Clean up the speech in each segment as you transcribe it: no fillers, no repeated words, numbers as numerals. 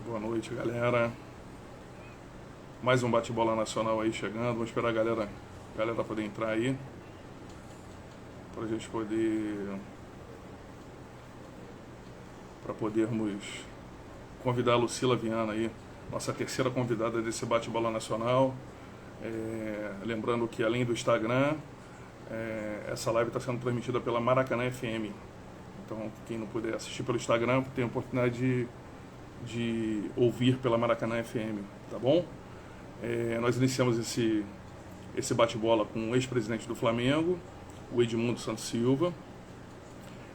Boa noite, galera. Mais um bate-bola nacional aí chegando. Vamos esperar a galera poder entrar aí. Para a gente podermos convidar a Lucila Viana aí, nossa terceira convidada desse bate-bola nacional. Lembrando que além do Instagram, essa live está sendo transmitida pela Maracanã FM. Então, quem não puder assistir pelo Instagram, tem a oportunidade de ouvir pela Maracanã FM, tá bom? Nós iniciamos esse bate-bola com o ex-presidente do Flamengo, o Edmundo Santos Silva.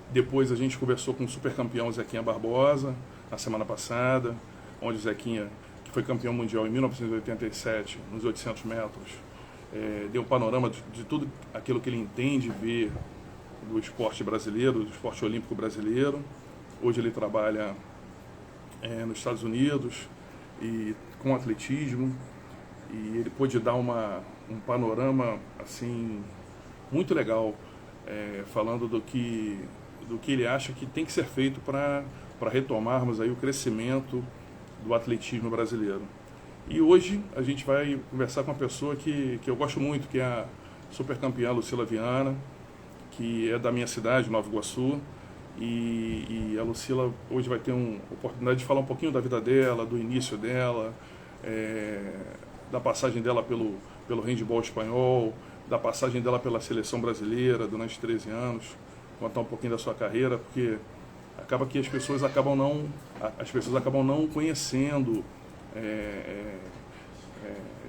Depois a gente conversou com o supercampeão Zequinha Barbosa, na semana passada, onde o Zequinha, que foi campeão mundial em 1987, nos 800 metros, deu um panorama de tudo aquilo que ele entende ver do esporte brasileiro, do esporte olímpico brasileiro. Hoje ele trabalha nos Estados Unidos e com atletismo, e ele pôde dar um panorama assim muito legal, falando do que ele acha que tem que ser feito para retomarmos aí o crescimento do atletismo brasileiro. E hoje a gente vai conversar com uma pessoa que eu gosto muito, que é a supercampeã Lucila Viana, que é da minha cidade, Nova Iguaçu, e a Lucila hoje vai ter uma oportunidade de falar um pouquinho da vida dela, do início dela, da passagem dela pelo handebol espanhol, da passagem dela pela seleção brasileira durante 13 anos, contar um pouquinho da sua carreira, porque acaba que as pessoas acabam não conhecendo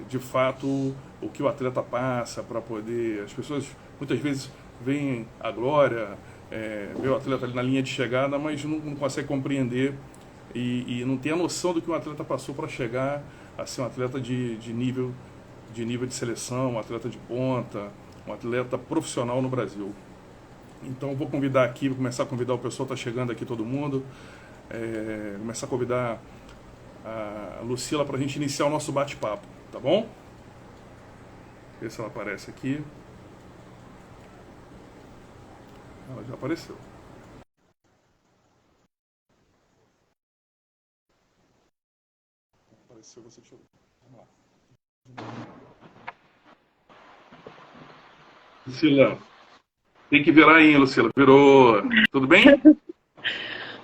de fato o que o atleta passa para poder. As pessoas muitas vezes veem a glória, vê o atleta ali na linha de chegada, mas não consegue compreender e não tem a noção do que um atleta passou para chegar a ser um atleta de nível de seleção, um atleta de ponta, um atleta profissional no Brasil. Então eu vou começar a convidar o pessoal, está chegando aqui todo mundo, começar a convidar a Lucila para a gente iniciar o nosso bate-papo, tá bom? Ver se ela aparece aqui. Ela já apareceu. Apareceu, você tirou. Vamos lá. Lucila, tem que virar aí, Lucila. Virou. Tudo bem?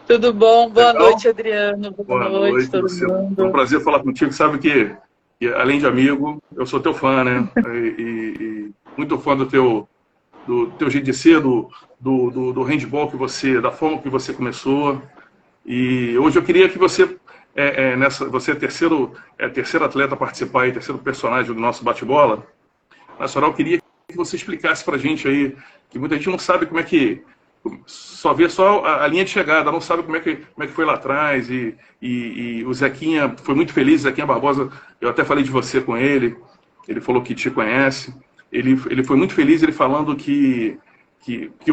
Tudo bom? Boa Legal? noite, Adriano. Boa noite, todo Lucila. É um mundo. prazer falar contigo. Sabe que além de amigo, eu sou teu fã, né? E muito fã do teu jeito de ser, do handball da forma que você começou. E hoje eu queria que você, você é terceiro atleta a participar e terceiro personagem do nosso bate-bola nacional. Eu queria que você explicasse pra gente aí, que muita gente não sabe como é que, só vê só a linha de chegada, não sabe como é que foi lá atrás, e o Zequinha foi muito feliz, Zequinha Barbosa, eu até falei de você com ele falou que te conhece, ele foi muito feliz, ele falando que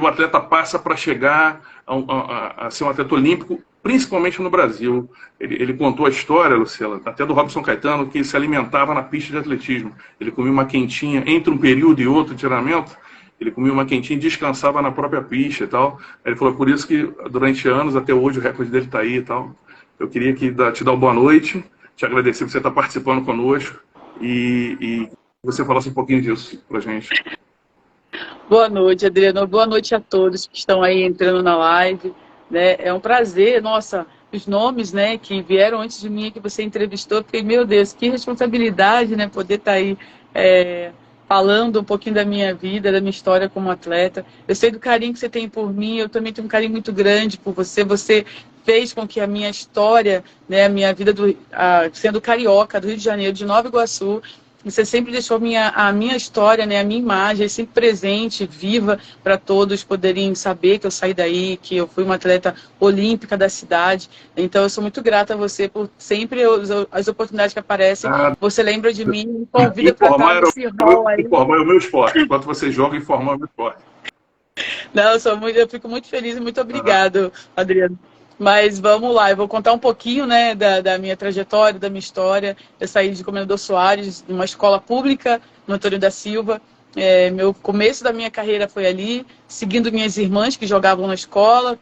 o atleta passa para chegar a ser um atleta olímpico, principalmente no Brasil. Ele contou a história, Lucila, até do Robson Caetano, que se alimentava na pista de atletismo. Ele comia uma quentinha entre um período e outro de treinamento, ele comia uma quentinha e descansava na própria pista e tal. Ele falou, por isso que durante anos, até hoje, o recorde dele está aí e tal. Eu queria te dar uma boa noite, te agradecer por você estar participando conosco e você falasse um pouquinho disso pra gente. Boa noite, Adriano. Boa noite a todos que estão aí entrando na live, né? É um prazer, nossa, os nomes, né, que vieram antes de mim, que você entrevistou, porque, meu Deus, que responsabilidade, né, poder estar aí falando um pouquinho da minha vida, da minha história como atleta. Eu sei do carinho que você tem por mim, eu também tenho um carinho muito grande por você. Você fez com que a minha história, né, a minha vida sendo carioca, do Rio de Janeiro, de Nova Iguaçu, você sempre deixou a minha história, né, a minha imagem sempre presente, viva, para todos poderem saber que eu saí daí, que eu fui uma atleta olímpica da cidade. Então, eu sou muito grata a você por sempre as oportunidades que aparecem. Você lembra de mim, me convida para estar nesse rol aí. Informar é o meu esporte. Enquanto você joga, informar é o meu esporte. Não, eu fico muito feliz e muito obrigado, Adriano. Mas vamos lá, eu vou contar um pouquinho, né, da minha trajetória, da minha história. Eu saí de Comendador Soares, numa escola pública, no Antônio da Silva. Meu começo da minha carreira foi ali, seguindo minhas irmãs que jogavam na escola.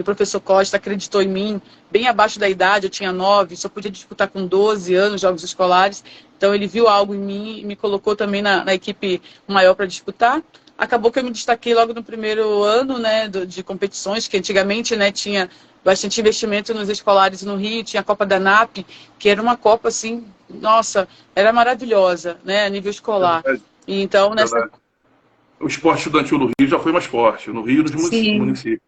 o professor Costa acreditou em mim, bem abaixo da idade, eu tinha 9, só podia disputar com 12 anos jogos escolares. Então ele viu algo em mim e me colocou também na equipe maior para disputar. Acabou que eu me destaquei logo no primeiro ano, né, de competições, que antigamente, né, tinha bastante investimento nos escolares no Rio, tinha a Copa da NAP, que era uma Copa, assim, nossa, era maravilhosa, né, a nível escolar. Verdade, E então, nessa... verdade. O esporte estudantil no Rio já foi mais forte, no Rio e nos Sim, municípios.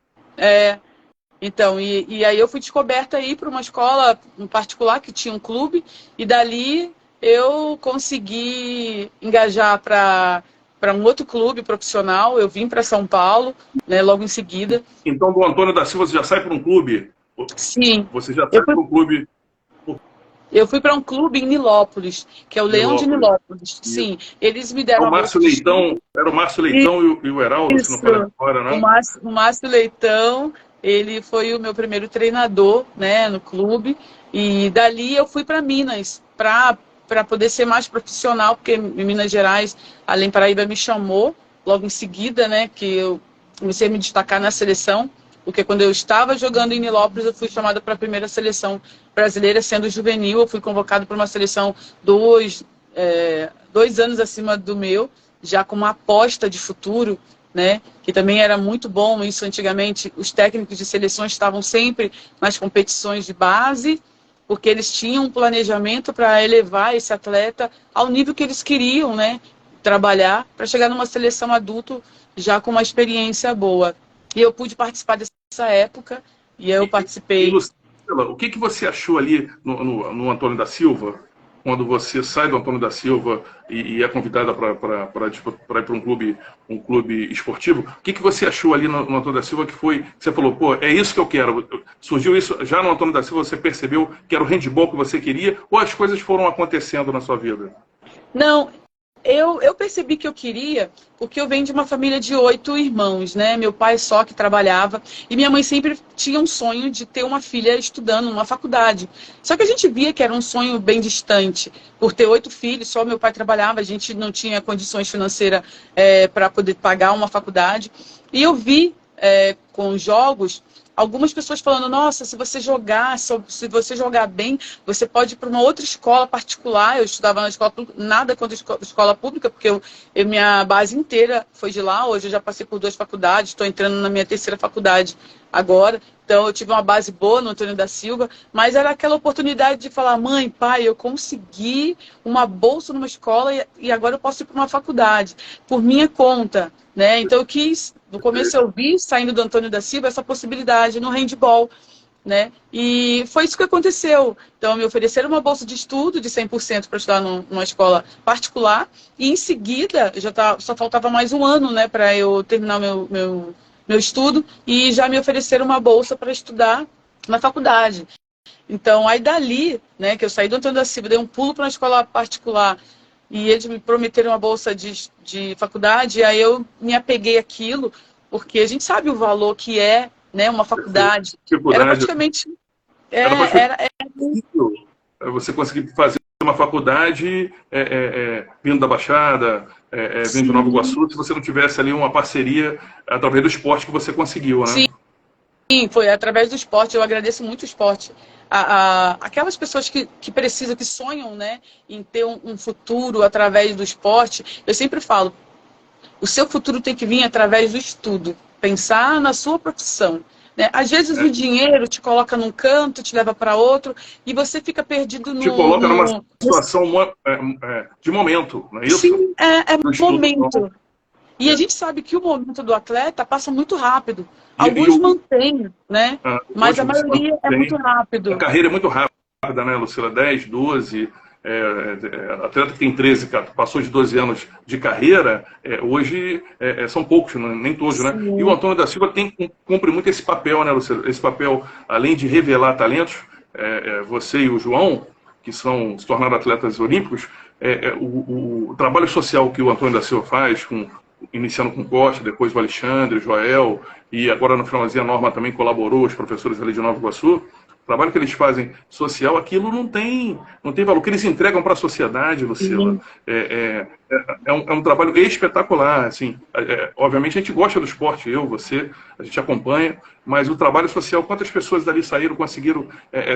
então, e aí eu fui descoberta aí para uma escola em particular que tinha um clube, e dali eu consegui engajar para um outro clube profissional. Eu vim para São Paulo, né, logo em seguida. Então, do Antônio da Silva, você já sai para um clube? Sim, Você já eu sai fui, para um clube eu fui para um clube em Nilópolis, que é o Leão de Nilópolis. Nilópolis. Isso. Sim, eles me É deram o a bolsa Márcio de Leitão, estudo. era o Márcio Leitão e o Heraldo, se não Isso, falha a memória, né? o Márcio Leitão, ele foi o meu primeiro treinador, né, no clube, e dali eu fui para Minas, para poder ser mais profissional, porque em Minas Gerais, além Paraíba me chamou logo em seguida, né, que eu comecei a me destacar na seleção, porque quando eu estava jogando em Nilópolis, eu fui chamada para a primeira seleção brasileira, sendo juvenil. Eu fui convocado para uma seleção dois anos acima do meu, já com uma aposta de futuro, né? Que também era muito bom isso antigamente. Os técnicos de seleções estavam sempre nas competições de base, porque eles tinham um planejamento para elevar esse atleta ao nível que eles queriam, né? Trabalhar para chegar numa seleção adulto já com uma experiência boa. E eu pude participar dessa época, e eu E participei. Lucila, o que você achou ali no Antônio da Silva, quando você sai do Antônio da Silva e é convidada para ir para um clube esportivo? O que você achou ali no Antônio da Silva que foi, que você falou, pô, é isso que eu quero? Surgiu isso já no Antônio da Silva, você percebeu que era o handball que você queria, ou as coisas foram acontecendo na sua vida? Não, eu percebi que eu queria, porque eu venho de uma família de 8 irmãos, né? Meu pai só que trabalhava, e minha mãe sempre tinha um sonho de ter uma filha estudando numa faculdade. Só que a gente via que era um sonho bem distante. Por ter 8 filhos, só meu pai trabalhava, a gente não tinha condições financeiras para poder pagar uma faculdade. E eu vi com jogos algumas pessoas falando, nossa, se você jogar bem, você pode ir para uma outra escola particular. Eu estudava na escola pública, nada contra a escola pública, porque minha base inteira foi de lá. Hoje eu já passei por 2 faculdades, estou entrando na minha 3ª faculdade agora. Então eu tive uma base boa no Antônio da Silva, mas era aquela oportunidade de falar, mãe, pai, eu consegui uma bolsa numa escola e agora eu posso ir para uma faculdade, por minha conta, né? Então eu quis, no começo eu vi, saindo do Antônio da Silva, essa possibilidade no handball, né? E foi isso que aconteceu. Então me ofereceram uma bolsa de estudo de 100% para estudar numa escola particular, e em seguida, só faltava mais um ano, né, para eu terminar meu estudo, e já me ofereceram uma bolsa para estudar na faculdade. Então, aí dali, né, que eu saí do Antônio da Silva, dei um pulo para uma escola particular, e eles me prometeram uma bolsa de faculdade, e aí eu me apeguei àquilo, porque a gente sabe o valor que é, né, uma faculdade. Era Dificuldade. praticamente... Era praticamente Era impossível você conseguir fazer uma faculdade vindo da Baixada, vindo de Nova sim, Iguaçu, se você não tivesse ali uma parceria através do esporte que você conseguiu, né? sim, foi através do esporte. Eu agradeço muito o esporte. Aquelas pessoas que precisam, que sonham, né, em ter um futuro através do esporte, eu sempre falo, o seu futuro tem que vir através do estudo. Pensar na sua profissão, né? Às vezes o dinheiro te coloca num canto, te leva para outro, e você fica perdido Te coloca numa situação de momento, não é isso? Sim, é Do estudo. momento. E a É. gente sabe que o momento do atleta passa muito rápido. E Alguns mantêm, né? Mas hoje a você maioria é muito tem. A rápido. carreira é muito rápida, né, Lucila? 10, 12. Atleta que tem 13, passou de 12 anos de carreira, hoje são poucos, nem todos, né? E o Sim, Antônio da Silva cumpre muito esse papel, né, Lucila? Esse papel, além de revelar talentos, você e o João, que se tornaram atletas olímpicos, o trabalho social que o Antônio da Silva faz, iniciando com Costa, depois o Alexandre, o Joel, e agora no finalzinho a Norma também colaborou, os professores ali de Nova Iguaçu, trabalho que eles fazem social, aquilo não tem valor. O que eles entregam para a sociedade, Lucila, é um trabalho espetacular. Assim, obviamente a gente gosta do esporte, eu, você, a gente acompanha, mas o trabalho social, quantas pessoas dali saíram, conseguiram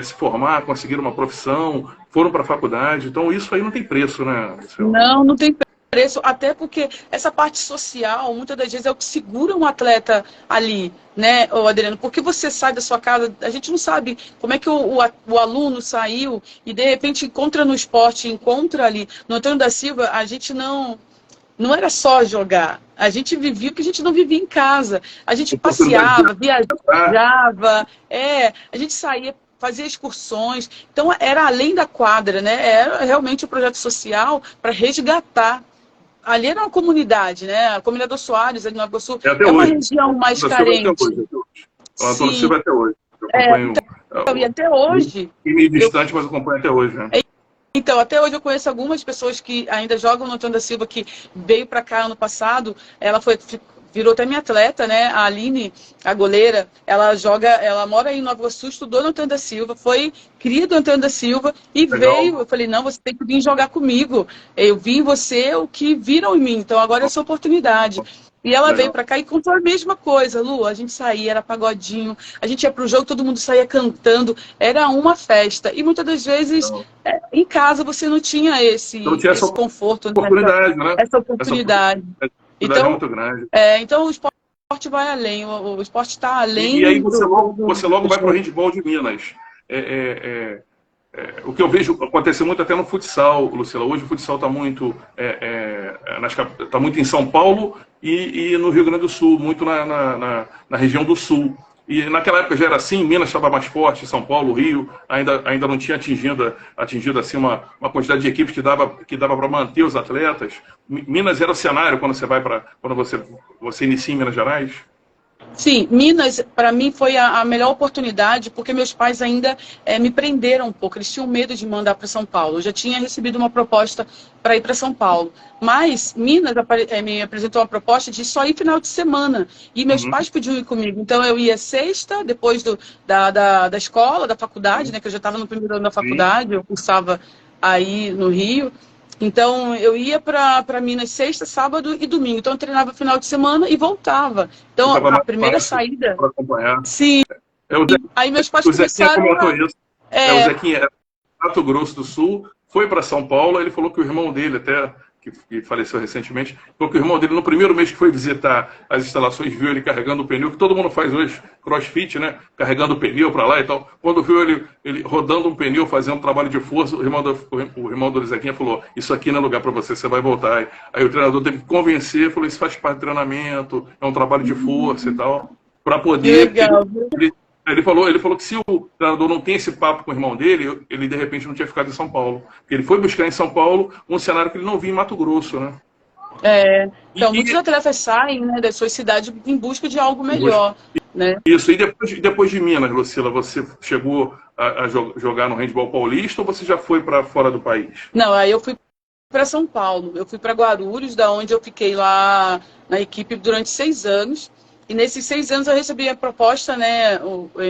se formar, conseguiram uma profissão, foram para a faculdade. Então isso aí não tem preço, né, Lucila? Não, não tem preço, até porque essa parte social, muitas das vezes, é o que segura um atleta ali, né, ô Adriano? Porque você sai da sua casa, a gente não sabe como é que o aluno saiu e, de repente, encontra no esporte, encontra ali. No Antônio da Silva, a gente não era só jogar, a gente vivia o que a gente não vivia em casa. A gente passeava, viajava, a gente saía, fazia excursões. Então, era além da quadra, né? Era realmente um projeto social para resgatar. Ali era uma comunidade, né? A comunidade dos Soares, ali no Nova Iguaçu, é uma região mais carente. O Antônio Silva até hoje. Eu acompanho, então, e até hoje... meio distante, mas acompanho até hoje, né? Então, até hoje eu conheço algumas pessoas que ainda jogam no Antônio da Silva, que veio para cá ano passado. Ela virou até minha atleta, né? A Aline, a goleira, ela mora aí em Nova Iguaçu, estudou no Antônio da Silva, foi cria do Antônio da Silva e Legal. veio. Eu falei, não, você tem que vir jogar comigo. Eu vi em você o que viram em mim, então agora é a sua oportunidade. E ela veio para cá e contou a mesma coisa, Lu. A gente saía, era pagodinho, a gente ia pro jogo, todo mundo saía cantando, era uma festa. E muitas das vezes, em casa, você não tinha esse conforto, oportunidade, né? Essa oportunidade. Então, é muito grande. Então o esporte vai além, o esporte está além. E aí você logo vai para o handball de Minas. O que eu vejo acontecer muito até no futsal, Lucila. Hoje o futsal está muito, tá muito em São Paulo e no Rio Grande do Sul, muito na região do Sul. E naquela época já era assim, Minas estava mais forte, São Paulo, Rio, ainda não tinha atingido assim, uma quantidade de equipes que dava para manter os atletas. Minas era o cenário quando você inicia em Minas Gerais? Sim, Minas, para mim, foi a melhor oportunidade, porque meus pais ainda me prenderam um pouco, eles tinham medo de mandar para São Paulo. Eu já tinha recebido uma proposta para ir para São Paulo, mas Minas me apresentou uma proposta de só ir final de semana, e meus pais podiam ir comigo. Então eu ia sexta, depois da escola, da faculdade, né, que eu já estava no primeiro ano da faculdade, eu cursava aí no Rio. Então, eu ia para Minas sexta, sábado e domingo. Então, eu treinava final de semana e voltava. Então, a primeira saída... Para acompanhar. Sim. Aí meus pais começaram isso. O Zequinha era Mato Grosso do Sul, foi para São Paulo, ele falou que o irmão dele, até que faleceu recentemente, falou que o irmão dele, no primeiro mês que foi visitar as instalações, viu ele carregando o pneu, que todo mundo faz hoje, crossfit, né? Carregando o pneu para lá e tal. Quando viu ele rodando um pneu, fazendo um trabalho de força, o irmão do Zequinha falou, isso aqui não é lugar para você, você vai voltar. Aí o treinador teve que convencer, falou, isso faz parte do treinamento, é um trabalho de força e tal, para poder... Ele falou que se o treinador não tem esse papo com o irmão dele, ele de repente não tinha ficado em São Paulo. Porque ele foi buscar em São Paulo um cenário que ele não via em Mato Grosso, né? Então, muitos atletas saem, né, das suas cidades em busca de algo melhor. Né? Isso, e depois de Minas, Lucila, você chegou a jogar no handball paulista ou você já foi para fora do país? Não, aí eu fui para São Paulo. Eu fui para Guarulhos, da onde eu fiquei lá na equipe durante 6 anos. E nesses 6 anos eu recebi a proposta, né,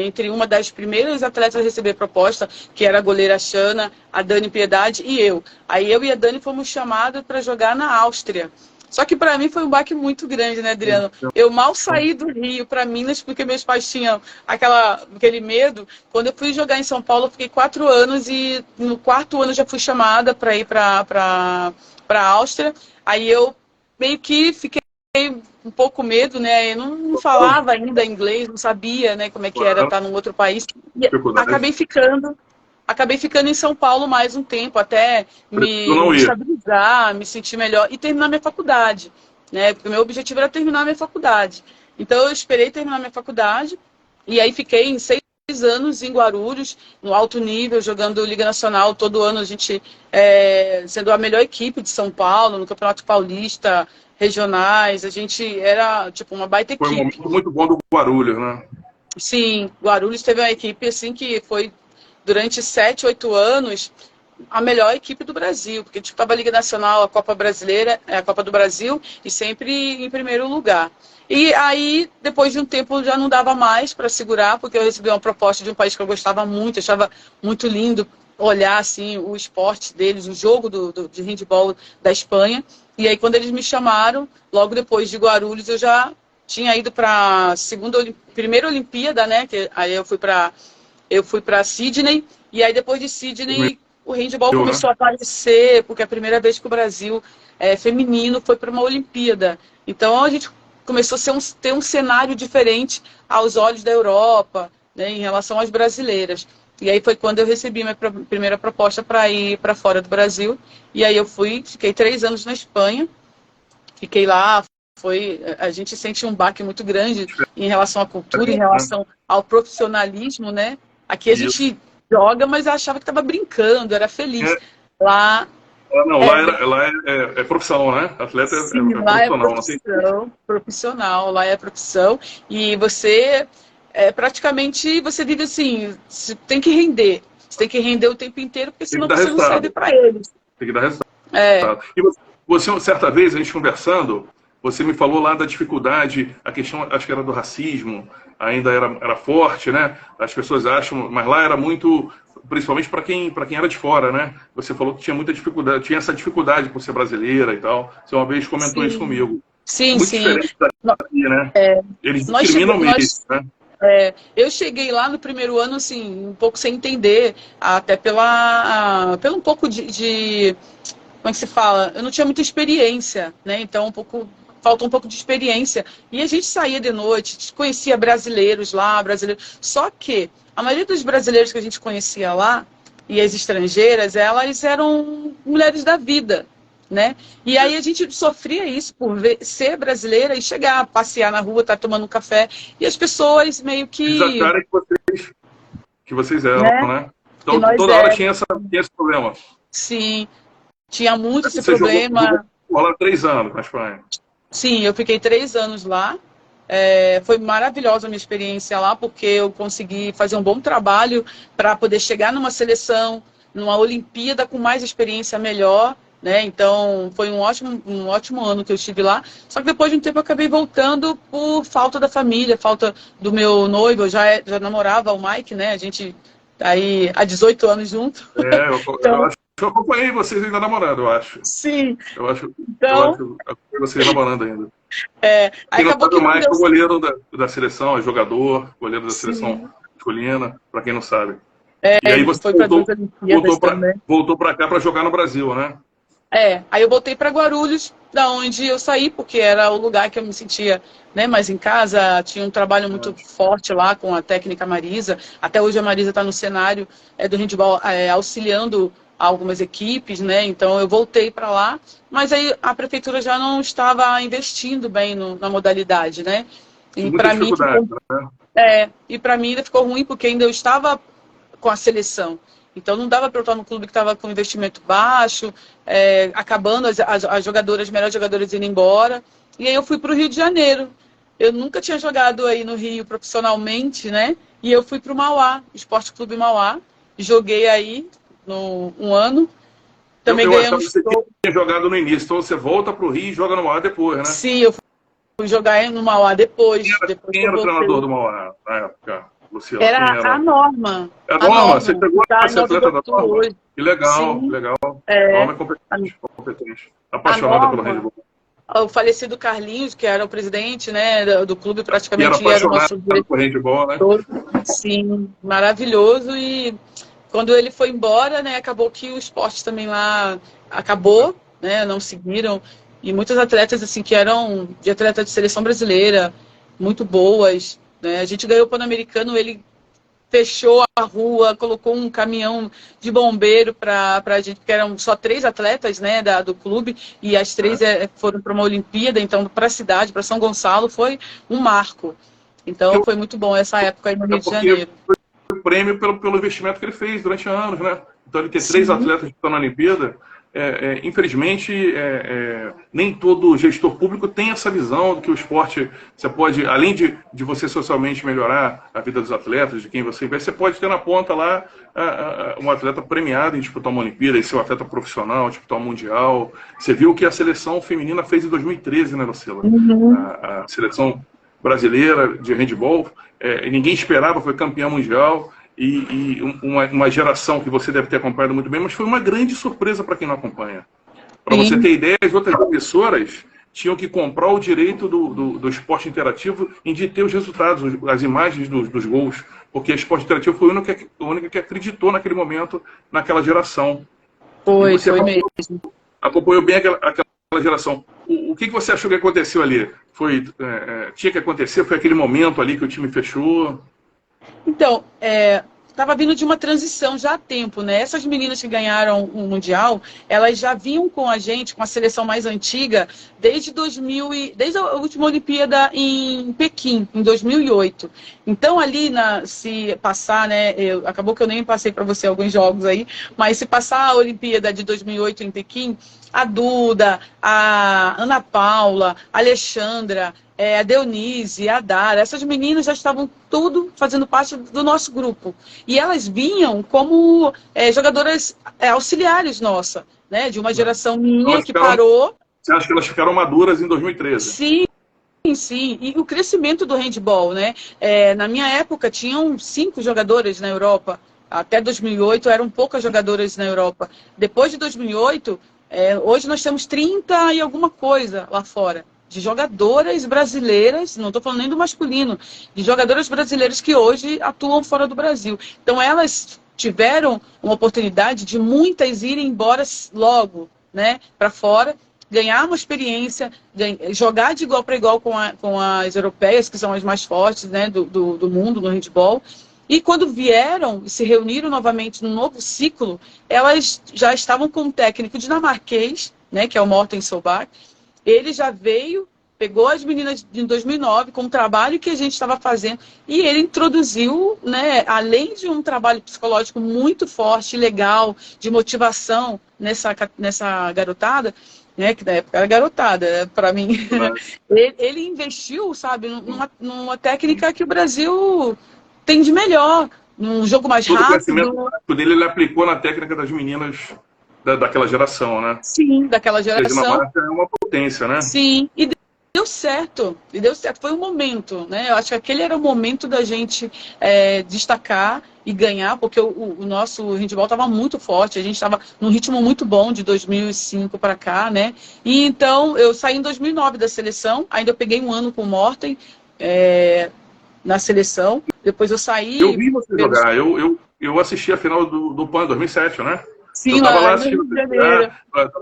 entre uma das primeiras atletas a receber a proposta, que era a goleira Xana, a Dani Piedade e eu. Aí eu e a Dani fomos chamados para jogar na Áustria. Só que para mim foi um baque muito grande, né, Adriano? Eu mal saí do Rio para Minas, porque meus pais tinham aquele medo. Quando eu fui jogar em São Paulo, eu fiquei 4 anos e no 4º ano já fui chamada para ir para a Áustria. Aí eu meio que fiquei um pouco medo, né? Eu não falava ainda inglês, não sabia, né, como é que era estar num outro país. E acabei ficando em São Paulo mais um tempo, até me estabilizar, me sentir melhor e terminar minha faculdade, né? Porque o meu objetivo era terminar minha faculdade. Então eu esperei terminar minha faculdade e aí fiquei em 6 anos em Guarulhos, no alto nível, jogando Liga Nacional. Todo ano a gente sendo a melhor equipe de São Paulo, no Campeonato Paulista, regionais, a gente era tipo uma baita equipe. Foi um momento muito bom do Guarulhos, né? Sim, Guarulhos teve uma equipe assim que foi durante 7, 8 anos a melhor equipe do Brasil, porque disputava a Liga Nacional, a Copa Brasileira, a Copa do Brasil, e sempre em primeiro lugar. E aí, depois de um tempo, já não dava mais para segurar, porque eu recebi uma proposta de um país que eu gostava muito, achava muito lindo olhar assim, o esporte deles, o jogo de handebol da Espanha. E aí, quando eles me chamaram, logo depois de Guarulhos, eu já tinha ido para a primeira Olimpíada, né? Que aí eu fui para Sydney, e aí depois de Sydney o handebol começou a aparecer, porque é a primeira vez que o Brasil feminino foi para uma Olimpíada. Então a gente começou a ter um cenário diferente aos olhos da Europa, né, em relação às brasileiras. E aí foi quando eu recebi minha primeira proposta para ir para fora do Brasil. E aí eu fiquei 3 anos na Espanha, fiquei lá. A gente sente um baque muito grande em relação à cultura, em relação ao profissionalismo, né? Aqui a gente joga, mas eu achava que estava brincando, era feliz. Lá lá é profissão, né? Atleta sim, é lá profissional. Profissional, lá é profissão. E você, praticamente, você vive assim, você tem que render. Você tem que render o tempo inteiro, porque senão você não serve para eles. Tem que dar resultado. E você, certa vez, a gente conversando, você me falou lá da dificuldade, a questão, acho que era do racismo, ainda era forte, né? As pessoas acham, mas lá era muito, principalmente para quem era de fora, né? Você falou que tinha muita dificuldade, tinha essa dificuldade por ser brasileira e tal. Você uma vez comentou isso comigo. Sim, muito sim. diferente daqui, né? Eles discriminam mesmo, né? Eu cheguei lá no primeiro ano, assim, um pouco sem entender, até pelo um pouco de como é que se fala? Eu não tinha muita experiência, né? Então faltou um pouco de experiência. E a gente saía de noite, conhecia brasileiros lá, Só que a maioria dos brasileiros que a gente conhecia lá, e as estrangeiras, elas eram mulheres da vida, né? E aí a gente sofria isso por ser brasileira e chegar, passear na rua, estar tomando um café, e as pessoas meio que... Exatamente que vocês eram, né? Então toda hora tinha esse problema. Sim, tinha muito esse problema. Jogou lá 3 anos na Espanha. Sim, eu fiquei 3 anos lá. Foi maravilhosa a minha experiência lá, porque eu consegui fazer um bom trabalho para poder chegar numa seleção, numa Olimpíada com mais experiência melhor, né? Então, foi um ótimo ano que eu estive lá. Só que depois de um tempo eu acabei voltando por falta da família, falta do meu noivo. Eu já namorava o Mike, né? A gente tá aí há 18 anos junto. Eu acho que eu acompanhei vocês ainda namorando, eu acho. Sim. Eu acho que acompanhei vocês namorando ainda. Aí acabou que o Mike é o goleiro da seleção, é jogador, goleiro da seleção masculina, para quem não sabe. E aí você voltou para cá para jogar no Brasil, né? Aí eu voltei para Guarulhos, da onde eu saí, porque era o lugar que eu me sentia, né, mais em casa. Tinha um trabalho muito forte lá com a técnica Marisa. Até hoje a Marisa está no cenário do handebol, auxiliando algumas equipes, né? Então eu voltei para lá, mas aí a prefeitura já não estava investindo bem na modalidade, né? E para mim e para mim ainda ficou ruim, porque ainda eu estava com a seleção. Então não dava para eu estar no clube que estava com investimento baixo, acabando as melhores jogadoras indo embora. E aí eu fui para o Rio de Janeiro. Eu nunca tinha jogado aí no Rio profissionalmente, né? E eu fui para o Mauá, Esporte Clube Mauá. Joguei aí um ano. Também ganhamos. Você tinha jogado no início, então você volta para o Rio e joga no Mauá depois, né? Sim, eu fui jogar no Mauá depois. Quem era o treinador do Mauá na época? Luciano, era a Norma. A Norma, você pegou a ser atleta da Norma? Hoje. Que legal, Sim. legal. Norma é competente. Apaixonada pelo handebol. O falecido Carlinhos, que era o presidente, né, do clube, praticamente era o nosso handebol, né? Sim, maravilhoso. E quando ele foi embora, né, acabou que o esporte também lá acabou, né, não seguiram. E muitos atletas assim que eram de atleta de seleção brasileira, muito boas, né? A gente ganhou o Pan-Americano, ele fechou a rua, colocou um caminhão de bombeiro para a gente, porque eram só 3 atletas, né, do clube, e as 3 foram para uma Olimpíada. Então para a cidade, para São Gonçalo, foi um marco. Então foi muito bom essa época aí no Rio de Janeiro. Foi o prêmio pelo investimento que ele fez durante anos, né? Então ele ter 3 atletas que estão na Olimpíada, infelizmente, nem todo gestor público tem essa visão de que o esporte, você pode, além de você socialmente melhorar a vida dos atletas, de quem você investe, você pode ter na ponta lá um atleta premiado em disputar uma Olimpíada, e ser um atleta profissional, disputar um Mundial. Você viu o que a seleção feminina fez em 2013, né, Lucila? Uhum. A seleção brasileira de handball, ninguém esperava, foi campeã mundial. E uma geração que você deve ter acompanhado muito bem, mas foi uma grande surpresa para quem não acompanha. Para você ter ideia, as outras emissoras tinham que comprar o direito do esporte interativo em de ter os resultados, as imagens dos gols, porque o esporte interativo foi a única que acreditou naquele momento, naquela geração. Foi mesmo. Acompanhou bem aquela geração. O que você achou que aconteceu ali? Tinha que acontecer? Foi aquele momento ali que o time fechou? Então, estava vindo de uma transição já há tempo, né? Essas meninas que ganharam o Mundial, elas já vinham com a gente, com a seleção mais antiga, desde a última Olimpíada em Pequim, em 2008. Então, ali, se passar, né? Acabou que eu nem passei para você alguns jogos aí, mas se passar a Olimpíada de 2008 em Pequim, a Duda, a Ana Paula, a Alexandra, a Deonise, a Dara, essas meninas já estavam tudo fazendo parte do nosso grupo. E elas vinham como jogadoras auxiliares nossa, né? De uma geração minha que parou. Você acha que elas ficaram maduras em 2013? Sim. Sim, e o crescimento do handball, né? Na minha época tinham 5 jogadoras na Europa. Até 2008 eram poucas jogadoras na Europa. Depois de 2008, hoje nós temos 30 e alguma coisa lá fora. De jogadoras brasileiras, não estou falando nem do masculino, de jogadoras brasileiras que hoje atuam fora do Brasil. Então elas tiveram uma oportunidade de muitas irem embora logo, né, para fora, ganhar uma experiência, jogar de igual para igual com as europeias, que são as mais fortes, né, do mundo no handball. E quando vieram e se reuniram novamente num novo ciclo, elas já estavam com um técnico dinamarquês, né, que é o Morten Solberg. Ele já veio, pegou as meninas em 2009 com o trabalho que a gente estava fazendo e ele introduziu, né, além de um trabalho psicológico muito forte, legal, de motivação nessa garotada, né, que na época era garotada, para mim, ele investiu, sabe, numa técnica que o Brasil tem de melhor, num jogo mais rápido. O conhecimento dele ele aplicou na técnica das meninas daquela geração, né? Sim, daquela geração. A Dinamarca é uma potência, né? Sim, e deu certo, foi um momento, né? Eu acho que aquele era o momento da gente destacar e ganhar, porque o nosso handball estava muito forte, a gente estava num ritmo muito bom de 2005 para cá, né? E então eu saí em 2009 da seleção, ainda eu peguei um ano com o Morten na seleção, depois eu saí. Eu vi você jogar, eu assisti a final do PAN 2007, né? Sim, eu estava lá assistindo.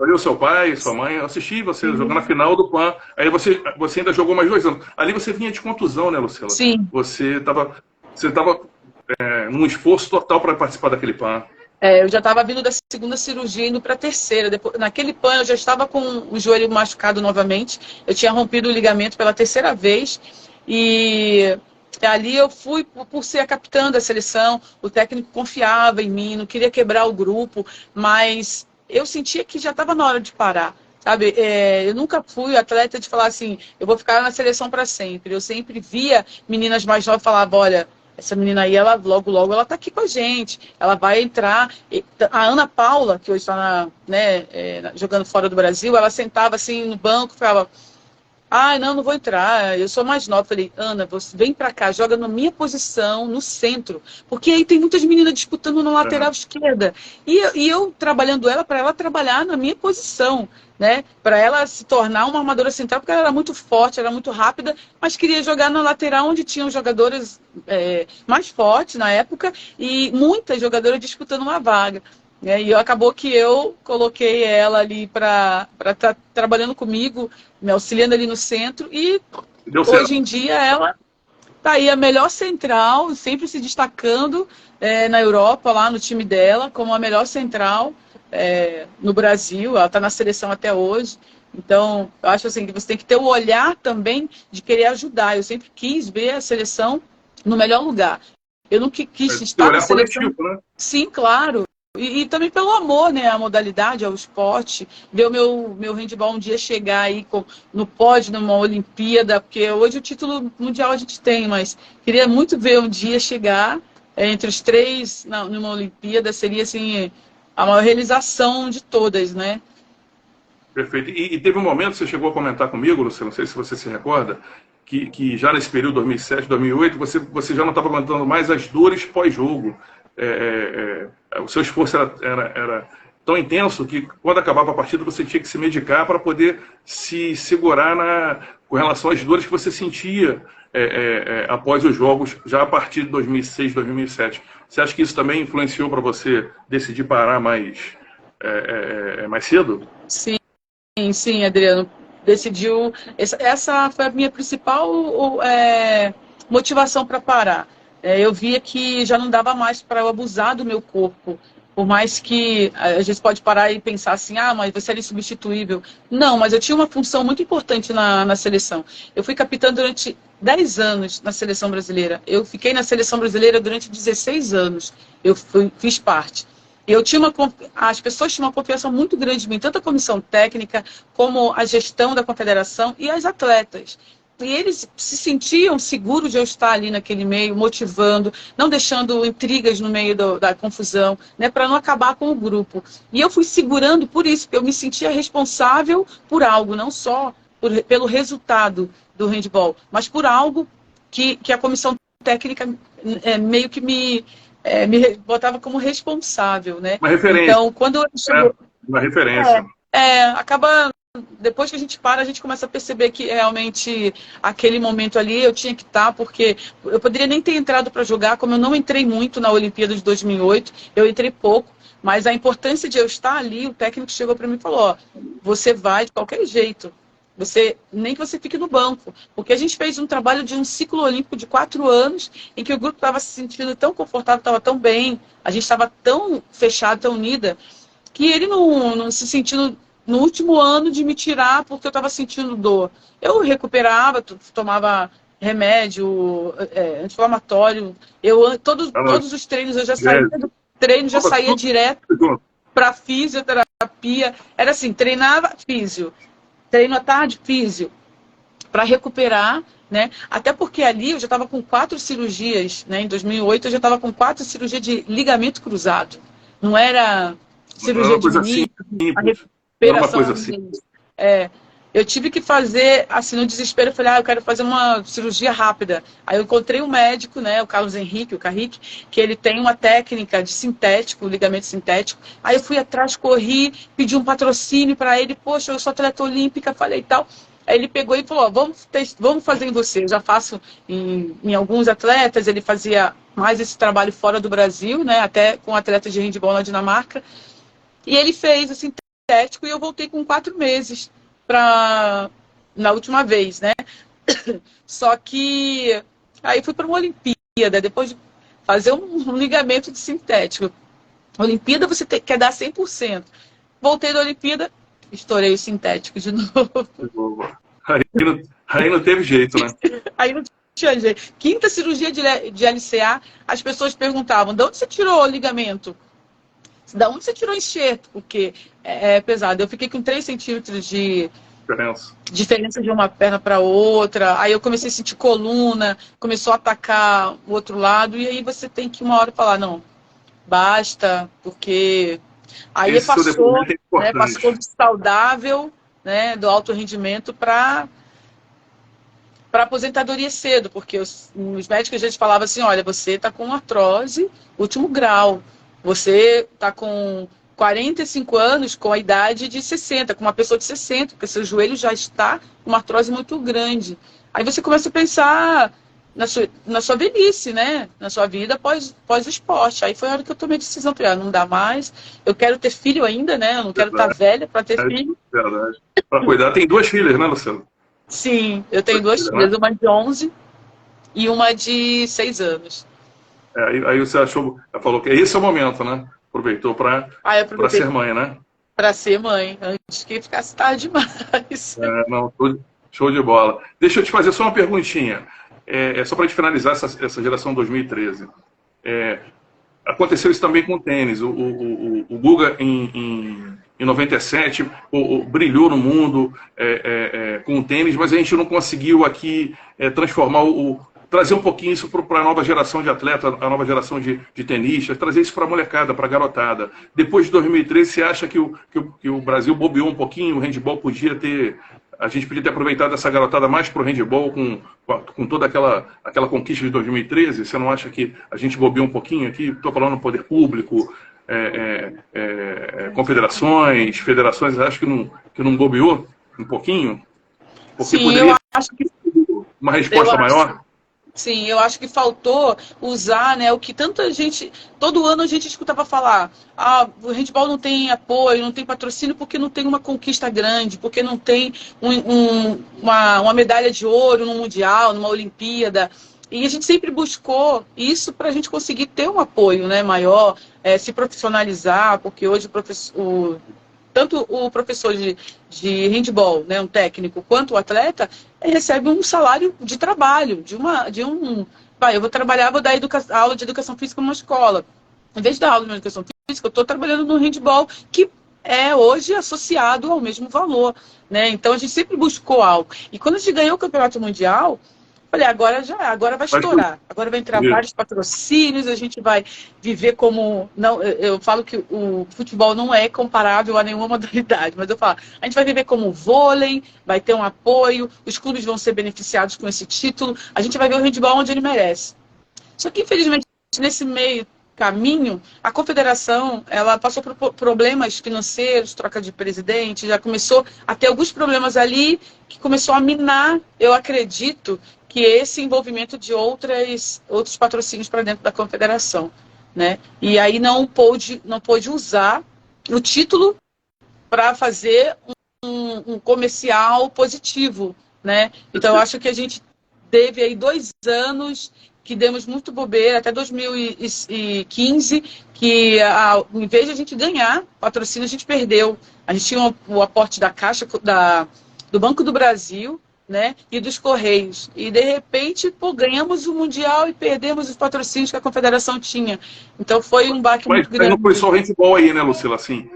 Eu, seu pai, sua mãe, eu assisti você jogando a final do PAN. Aí você ainda jogou mais 2 anos. Ali você vinha de contusão, né, Lucila? Sim. Você estava num esforço total para participar daquele PAN. Eu já estava vindo da segunda cirurgia, indo para a terceira. Naquele PAN eu já estava com o joelho machucado novamente. Eu tinha rompido o ligamento pela terceira vez. E ali eu fui por ser a capitã da seleção, o técnico confiava em mim, não queria quebrar o grupo, mas eu sentia que já estava na hora de parar, sabe? Eu nunca fui atleta de falar assim, eu vou ficar na seleção para sempre. Eu sempre via meninas mais novas e falava, olha, essa menina aí, ela logo ela está aqui com a gente, ela vai entrar. A Ana Paula, que hoje está jogando fora do Brasil, ela sentava assim no banco e falava, não vou entrar, eu sou mais nova. Falei, Ana, você vem pra cá, joga na minha posição, no centro, porque aí tem muitas meninas disputando na lateral esquerda. E eu trabalhando ela, para ela trabalhar na minha posição, né? Para ela se tornar uma armadora central, porque ela era muito forte, era muito rápida, mas queria jogar na lateral, onde tinham jogadoras mais fortes na época, e muitas jogadoras disputando uma vaga. E acabou que eu coloquei ela ali para estar trabalhando comigo, me auxiliando ali no centro, e hoje em dia ela está aí a melhor central, sempre se destacando na Europa, lá no time dela, como a melhor central no Brasil. Ela está na seleção até hoje. Então, eu acho assim, que você tem que ter o olhar também de querer ajudar. Eu sempre quis ver a seleção no melhor lugar. Eu nunca quis estar na seleção. Coletivo, né? Sim, claro. E também pelo amor, né, à modalidade, ao esporte, ver o meu handebol um dia chegar aí no pódio, numa Olimpíada, porque hoje o título mundial a gente tem, mas queria muito ver um dia chegar entre os três numa Olimpíada, seria assim a maior realização de todas, né? Perfeito. E teve um momento, você chegou a comentar comigo, Luciano, não sei se você se recorda, que já nesse período 2007, 2008, você já não estava aguentando mais as dores pós-jogo. O seu esforço era tão intenso que quando acabava a partida você tinha que se medicar para poder se segurar com relação às dores que você sentia após os jogos, já a partir de 2006, 2007. Você acha que isso também influenciou para você decidir parar mais cedo? Sim, sim, Adriano. Decidiu. Essa foi a minha principal motivação para parar. Eu via que já não dava mais para eu abusar do meu corpo. Por mais que a gente pode parar e pensar assim, mas você era insubstituível. Não, mas eu tinha uma função muito importante na seleção. Eu fui capitã durante 10 anos na seleção brasileira. Eu fiquei na seleção brasileira durante 16 anos. Fiz parte. As pessoas tinham uma confiança muito grande em mim, tanto a comissão técnica, como a gestão da confederação e as atletas. E eles se sentiam seguros de eu estar ali naquele meio, motivando, não deixando intrigas no meio da confusão, né, para não acabar com o grupo. E eu fui segurando por isso, porque eu me sentia responsável por algo, não só pelo resultado do handball, mas por algo que a comissão técnica meio que me botava como responsável, né? Uma referência. Então, quando chegou... Uma referência. Acaba... Depois que a gente para, a gente começa a perceber que realmente aquele momento ali eu tinha que estar, porque eu poderia nem ter entrado para jogar, como eu não entrei muito na Olimpíada de 2008, eu entrei pouco, mas a importância de eu estar ali, o técnico chegou para mim e falou, você vai de qualquer jeito, nem que você fique no banco, porque a gente fez um trabalho de um ciclo olímpico de 4 anos, em que o grupo estava se sentindo tão confortável, estava tão bem, a gente estava tão fechado, tão unida, que ele não se sentindo no último ano de me tirar porque eu estava sentindo dor. Eu recuperava, tomava remédio, anti-inflamatório. Todos os treinos eu já saía do treino, já saía direto para fisioterapia. Era assim, treinava físio, treino à tarde, físio, para recuperar, né? Até porque ali eu já estava com 4 cirurgias, né? Em 2008 eu já estava com 4 cirurgias de ligamento cruzado. Não era cirurgia de assim, uma coisa assim. Eu tive que fazer, assim, no desespero, eu falei, eu quero fazer uma cirurgia rápida. Aí eu encontrei um médico, né, o Carlos Henrique, o Carrique, que ele tem uma técnica de sintético, ligamento sintético. Aí eu fui atrás, corri, pedi um patrocínio para ele, poxa, eu sou atleta olímpica, falei e tal. Aí ele pegou e falou, vamos fazer em você. Eu já faço em alguns atletas, ele fazia mais esse trabalho fora do Brasil, né, até com atletas de handebol na Dinamarca. E ele fez o sintético e eu voltei com 4 meses na última vez, né? Só que aí fui para uma Olimpíada, depois de fazer um ligamento de sintético. Olimpíada você quer dar 100%. Voltei da Olimpíada, estourei o sintético de novo. Aí não teve jeito, né? Aí não tinha jeito. 5ª cirurgia de LCA, as pessoas perguntavam, de onde você tirou o ligamento? Da onde você tirou o enxerto? Porque é pesado. Eu fiquei com 3 centímetros de diferença de uma perna para outra. Aí eu comecei a sentir coluna, começou a atacar o outro lado. E aí você tem que uma hora falar, não, basta, porque... Aí passou do saudável, né, do alto rendimento para aposentadoria cedo, porque os médicos já falavam assim, olha, você está com artrose último grau. Você está com 45 anos com a idade de 60, com uma pessoa de 60, porque seu joelho já está com uma artrose muito grande. Aí você começa a pensar na sua velhice, né? Na sua vida pós o esporte. Aí foi a hora que eu tomei a decisão, falei, não dá mais, eu quero ter filho ainda, né? Eu não quero estar velha para ter filho. Verdade. Para cuidar, tem 2 filhas, né, Luciano? Sim, eu tenho 2 filhas, né? Uma de 11 e uma de 6 anos. Aí você falou que esse é o momento, né? Aproveitou para ser mãe, né? Para ser mãe, antes que ficasse tarde demais. Não, show de bola. Deixa eu te fazer só uma perguntinha. Só para te finalizar essa geração 2013. Aconteceu isso também com o tênis. O Guga, em 97, brilhou no mundo com o tênis, mas a gente não conseguiu aqui transformar trazer um pouquinho isso para a nova geração de atleta, a nova geração de tenistas, trazer isso para a molecada, para a garotada. Depois de 2013, você acha que o Brasil bobeou um pouquinho, o handball podia ter... A gente podia ter aproveitado essa garotada mais para o handball com toda aquela conquista de 2013? Você não acha que a gente bobeou um pouquinho aqui? Estou falando no poder público, confederações, federações, acho que não bobeou um pouquinho? Porque Sim, poderia eu acho que... uma resposta maior? Sim, eu acho que faltou usar, né, o que tanta gente, todo ano a gente escutava falar, o handball não tem apoio, não tem patrocínio porque não tem uma conquista grande, porque não tem uma medalha de ouro num mundial, numa Olimpíada. E a gente sempre buscou isso para a gente conseguir ter um apoio, né, maior, se profissionalizar, porque hoje tanto o professor de handball, né, um técnico, quanto o atleta, recebe um salário de trabalho, eu vou trabalhar, vou dar aula de educação física numa escola. Em vez de dar aula de educação física, eu estou trabalhando no handball, que é hoje associado ao mesmo valor, né? Então a gente sempre buscou algo. E quando a gente ganhou o campeonato mundial, falei, agora vai estourar. Agora vai entrar vários patrocínios, a gente vai viver como... Não, eu falo que o futebol não é comparável a nenhuma modalidade, mas eu falo, a gente vai viver como vôlei, vai ter um apoio, os clubes vão ser beneficiados com esse título, a gente vai ver o handball onde ele merece. Só que, infelizmente, nesse meio caminho, a confederação ela passou por problemas financeiros, troca de presidente, já começou a ter alguns problemas ali que começou a minar, eu acredito, que esse envolvimento de outros patrocínios para dentro da confederação, né? E aí não pôde usar o título para fazer um comercial positivo, né? Então eu acho que a gente teve aí 2 anos que demos muito bobeira, até 2015, que em vez de a gente ganhar patrocínio, a gente perdeu. A gente tinha o aporte da Caixa, do Banco do Brasil, né, e dos Correios. E, de repente, ganhamos o Mundial e perdemos os patrocínios que a Confederação tinha. Então, foi um baque muito grande. Mas não foi só o handball aí, né, Lucila? Assim,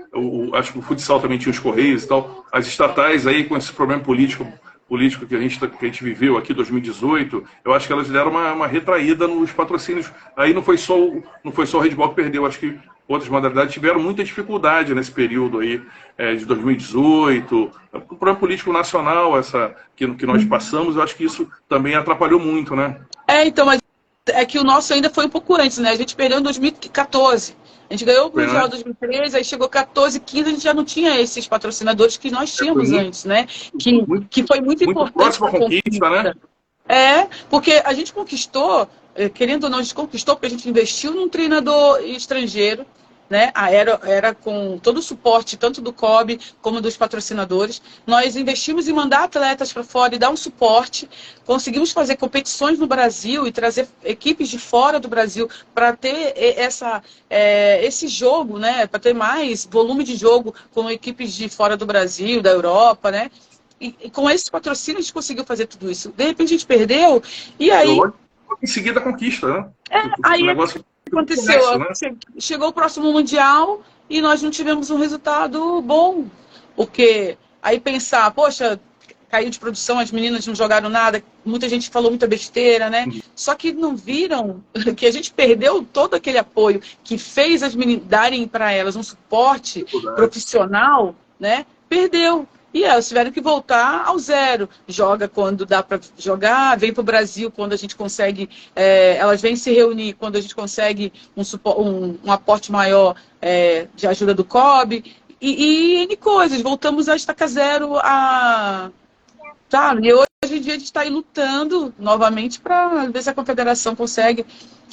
acho que o futsal também tinha os Correios e tal. As estatais aí, com esse problema político que a gente viveu aqui em 2018, eu acho que elas deram uma retraída nos patrocínios. Aí não foi só o handball que perdeu, acho que outras modalidades tiveram muita dificuldade nesse período aí de 2018. O problema político nacional que nós passamos, eu acho que isso também atrapalhou muito, né? Então, mas é que o nosso ainda foi um pouco antes, né? A gente perdeu em 2014. A gente ganhou o Mundial em 2013, aí chegou 14, 15, a gente já não tinha esses patrocinadores que nós tínhamos antes, né? Que foi muito importante. Próxima conquista, né? Porque a gente conquistou, querendo ou não, a gente conquistou porque a gente investiu num treinador estrangeiro, né? Era com todo o suporte, tanto do COB como dos patrocinadores. Nós investimos em mandar atletas para fora e dar um suporte. Conseguimos fazer competições no Brasil e trazer equipes de fora do Brasil para ter esse jogo, né? Para ter mais volume de jogo com equipes de fora do Brasil, da Europa, né? E com esse patrocínio a gente conseguiu fazer tudo isso. De repente a gente perdeu e aí... Em seguida a conquista, né? Aí o negócio aconteceu, começa, né? Chegou o próximo Mundial e nós não tivemos um resultado bom. Porque aí pensar, poxa, caiu de produção, as meninas não jogaram nada, muita gente falou muita besteira, né? Só que não viram que a gente perdeu todo aquele apoio que fez as meninas darem para elas um suporte profissional, né? Perdeu. E elas tiveram que voltar ao zero. Joga quando dá para jogar, vem para o Brasil quando a gente consegue, elas vêm se reunir quando a gente consegue um aporte maior de ajuda do COB. E N coisas, voltamos a estaca zero. E hoje em dia a gente está aí lutando novamente para ver se a Confederação consegue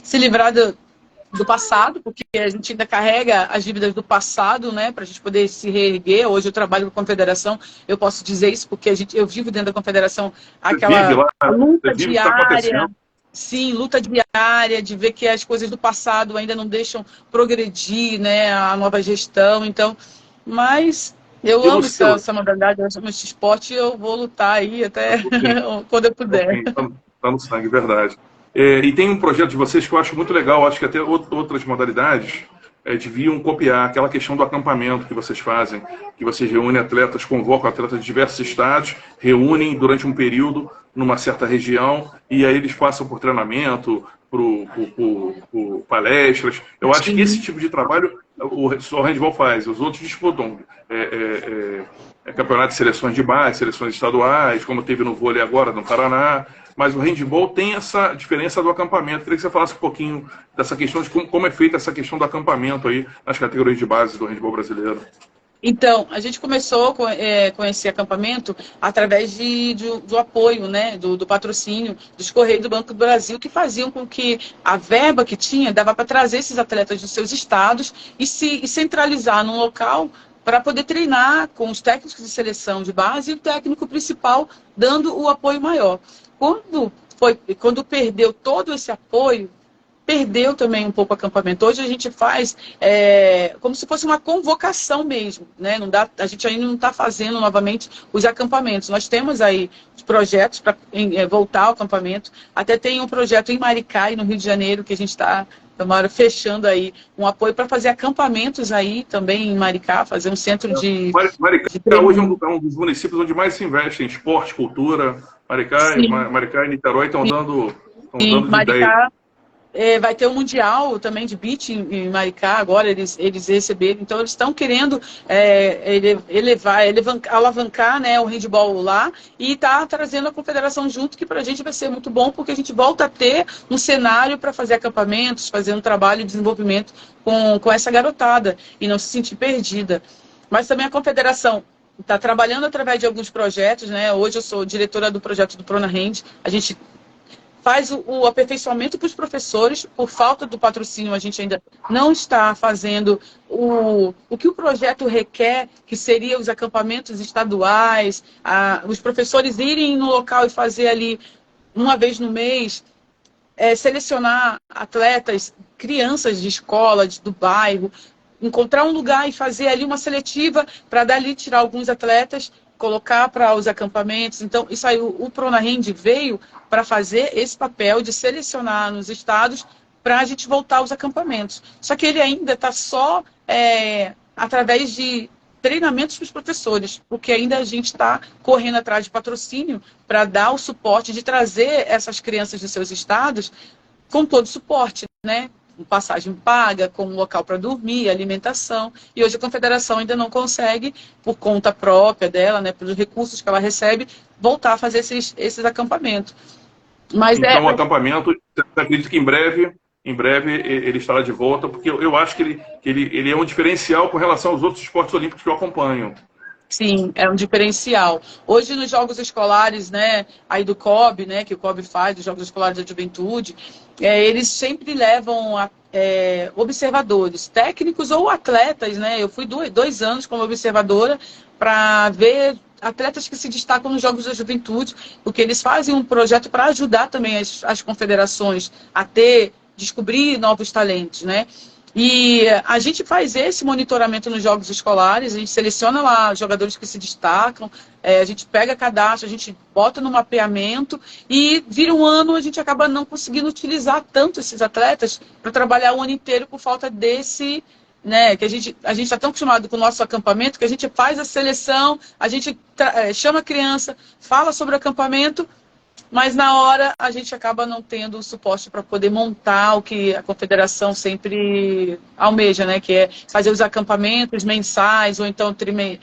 se livrar do passado, porque a gente ainda carrega as dívidas do passado, né, para a gente poder se reerguer. Hoje eu trabalho com a Confederação, eu posso dizer isso porque eu vivo dentro da Confederação aquela luta diária. Sim, luta diária, de ver que as coisas do passado ainda não deixam progredir, né, a nova gestão. Então, mas eu amo essa modalidade, eu amo esse esporte e eu vou lutar aí até quando eu puder. Tá no sangue, verdade. E tem um projeto de vocês que eu acho muito legal, acho que até outras modalidades deviam copiar aquela questão do acampamento que vocês fazem, que vocês reúnem atletas, convocam atletas de diversos estados, reúnem durante um período numa certa região e aí eles passam por treinamento, por palestras. Eu acho que esse tipo de trabalho só o handball faz, os outros disputam campeonato de seleções de base, seleções estaduais, como teve no vôlei agora, no Paraná. Mas o handball tem essa diferença do acampamento. Queria que você falasse um pouquinho dessa questão de como é feita essa questão do acampamento aí nas categorias de base do handball brasileiro. Então, a gente começou com esse acampamento através do apoio, né, do patrocínio dos Correios do Banco do Brasil, que faziam com que a verba que tinha dava para trazer esses atletas dos seus estados e centralizar num local para poder treinar com os técnicos de seleção de base e o técnico principal dando o apoio maior. Quando perdeu todo esse apoio, perdeu também um pouco o acampamento. Hoje a gente faz como se fosse uma convocação mesmo, né? A gente ainda não está fazendo novamente os acampamentos. Nós temos aí os projetos para voltar ao acampamento. Até tem um projeto em Maricá, no Rio de Janeiro, que a gente está fechando aí um apoio para fazer acampamentos aí também em Maricá, fazer um centro de... Maricá hoje é um dos municípios onde mais se investe em esporte, cultura. Maricá e Niterói estão dando Maricá, vai ter um mundial também de beach em Maricá agora, eles receberam, então eles estão querendo alavancar, né, o handball lá e tá trazendo a confederação junto, que para a gente vai ser muito bom, porque a gente volta a ter um cenário para fazer acampamentos, fazer um trabalho de desenvolvimento com essa garotada e não se sentir perdida. Mas também a confederação está trabalhando através de alguns projetos, né? Hoje eu sou diretora do projeto do PronaHand. A gente faz o aperfeiçoamento para os professores. Por falta do patrocínio, a gente ainda não está fazendo o que o projeto requer, que seria os acampamentos estaduais, os professores irem no local e fazer ali, uma vez no mês, selecionar atletas, crianças de escola, do bairro, encontrar um lugar e fazer ali uma seletiva para dali tirar alguns atletas, colocar para os acampamentos. Então, isso aí, o PronaHand veio para fazer esse papel de selecionar nos estados para a gente voltar aos acampamentos. Só que ele ainda está só através de treinamentos para os professores, porque ainda a gente está correndo atrás de patrocínio para dar o suporte de trazer essas crianças dos seus estados com todo o suporte, né? Passagem paga, com um local para dormir, alimentação. E hoje a confederação ainda não consegue, por conta própria dela, né, pelos recursos que ela recebe, voltar a fazer esses acampamentos. Mas então, o acampamento, você acredita que em breve ele estará de volta, porque eu acho que ele é um diferencial com relação aos outros esportes olímpicos que eu acompanho. Sim, é um diferencial. Hoje, nos Jogos Escolares, né, aí do COB, né, que o COB faz, dos Jogos Escolares da Juventude, eles sempre levam observadores, técnicos ou atletas, né? Eu fui 2 anos como observadora para ver atletas que se destacam nos Jogos da Juventude, porque eles fazem um projeto para ajudar também as confederações a descobrir novos talentos, né? E a gente faz esse monitoramento nos jogos escolares, a gente seleciona lá jogadores que se destacam, a gente pega cadastro, a gente bota no mapeamento e vira um ano, a gente acaba não conseguindo utilizar tanto esses atletas para trabalhar o ano inteiro por falta desse, né, que a gente está tão acostumado com o nosso acampamento que a gente faz a seleção, a gente chama a criança, fala sobre o acampamento, mas na hora a gente acaba não tendo o suporte para poder montar o que a confederação sempre almeja, né? Que é fazer os acampamentos mensais, ou então 3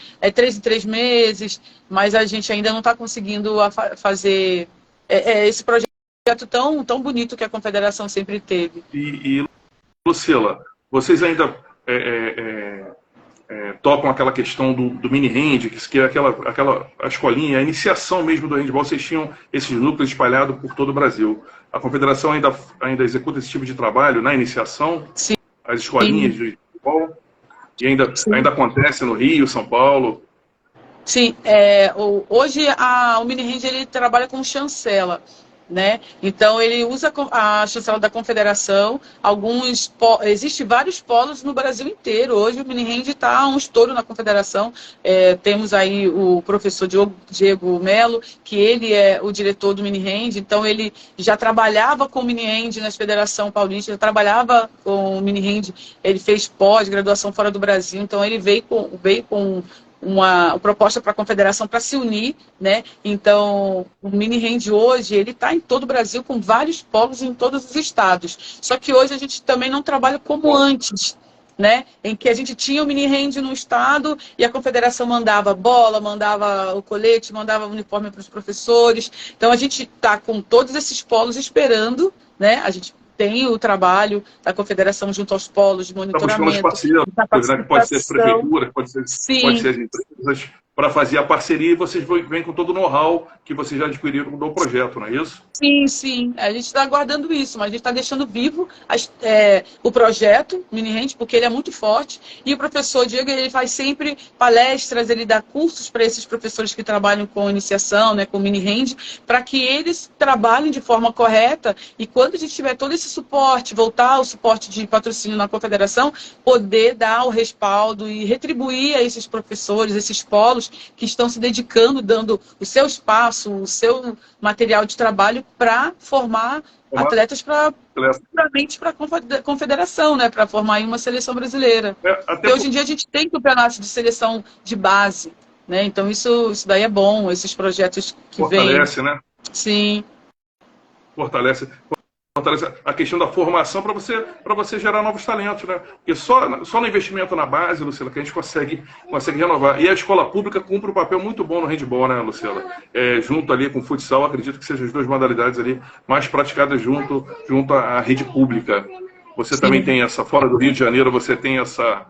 em 3 meses, mas a gente ainda não está conseguindo fazer esse projeto tão bonito que a confederação sempre teve. E Lucila, vocês ainda tocam aquela questão do mini hand, que é a escolinha, a iniciação mesmo do handball. Vocês tinham esses núcleos espalhados por todo o Brasil. A confederação ainda executa esse tipo de trabalho na iniciação? Sim. As escolinhas de handball? E ainda acontece no Rio, São Paulo? Sim. Hoje o mini hand ele trabalha com chancela. né? Então ele usa a chancela da Confederação, existe vários polos no Brasil inteiro. Hoje o mini hand está um estouro na Confederação. Temos aí o professor Diego Melo, que ele é o diretor do mini hand, então ele já trabalhava com o mini hand na Federação Paulista, já trabalhava com o mini hand, ele fez pós-graduação fora do Brasil, então ele veio com uma proposta para a Confederação para se unir, né? Então, o mini hand hoje, ele está em todo o Brasil, com vários polos em todos os estados. Só que hoje a gente também não trabalha como antes, né? Em que a gente tinha o mini hand no estado e a Confederação mandava bola, mandava o colete, mandava o uniforme para os professores. Então, a gente está com todos esses polos esperando, né? A gente tem o trabalho da Confederação junto aos polos de monitoramento. Está buscando os parceiros, né, que pode ser as prefeituras, pode ser as empresas, para fazer a parceria, e vocês vêm com todo o know-how que vocês já adquiriram do projeto, não é isso? Sim, sim. A gente está aguardando isso, mas a gente está deixando vivo o projeto Mini Hand, porque ele é muito forte. E o professor Diego, ele faz sempre palestras, ele dá cursos para esses professores que trabalham com iniciação, né, com Mini Hand, para que eles trabalhem de forma correta e quando a gente tiver todo esse suporte, voltar ao suporte de patrocínio na Confederação, poder dar o respaldo e retribuir a esses professores, esses polos que estão se dedicando, dando o seu espaço, o seu material de trabalho para formar atletas para a confederação, né? Para formar aí uma seleção brasileira. Porque hoje em dia a gente tem campeonatos de seleção de base, né? Então isso daí é bom, esses projetos que vêm. Fortalece, né? Sim. Fortalece a questão da formação para você gerar novos talentos, né? Porque só no investimento na base, Lucila, que a gente consegue renovar. E a escola pública cumpre um papel muito bom no handball, né, Lucila? Junto ali com o futsal, acredito que sejam as duas modalidades ali mais praticadas junto à rede pública. Você Sim. também tem fora do Rio de Janeiro, você tem essa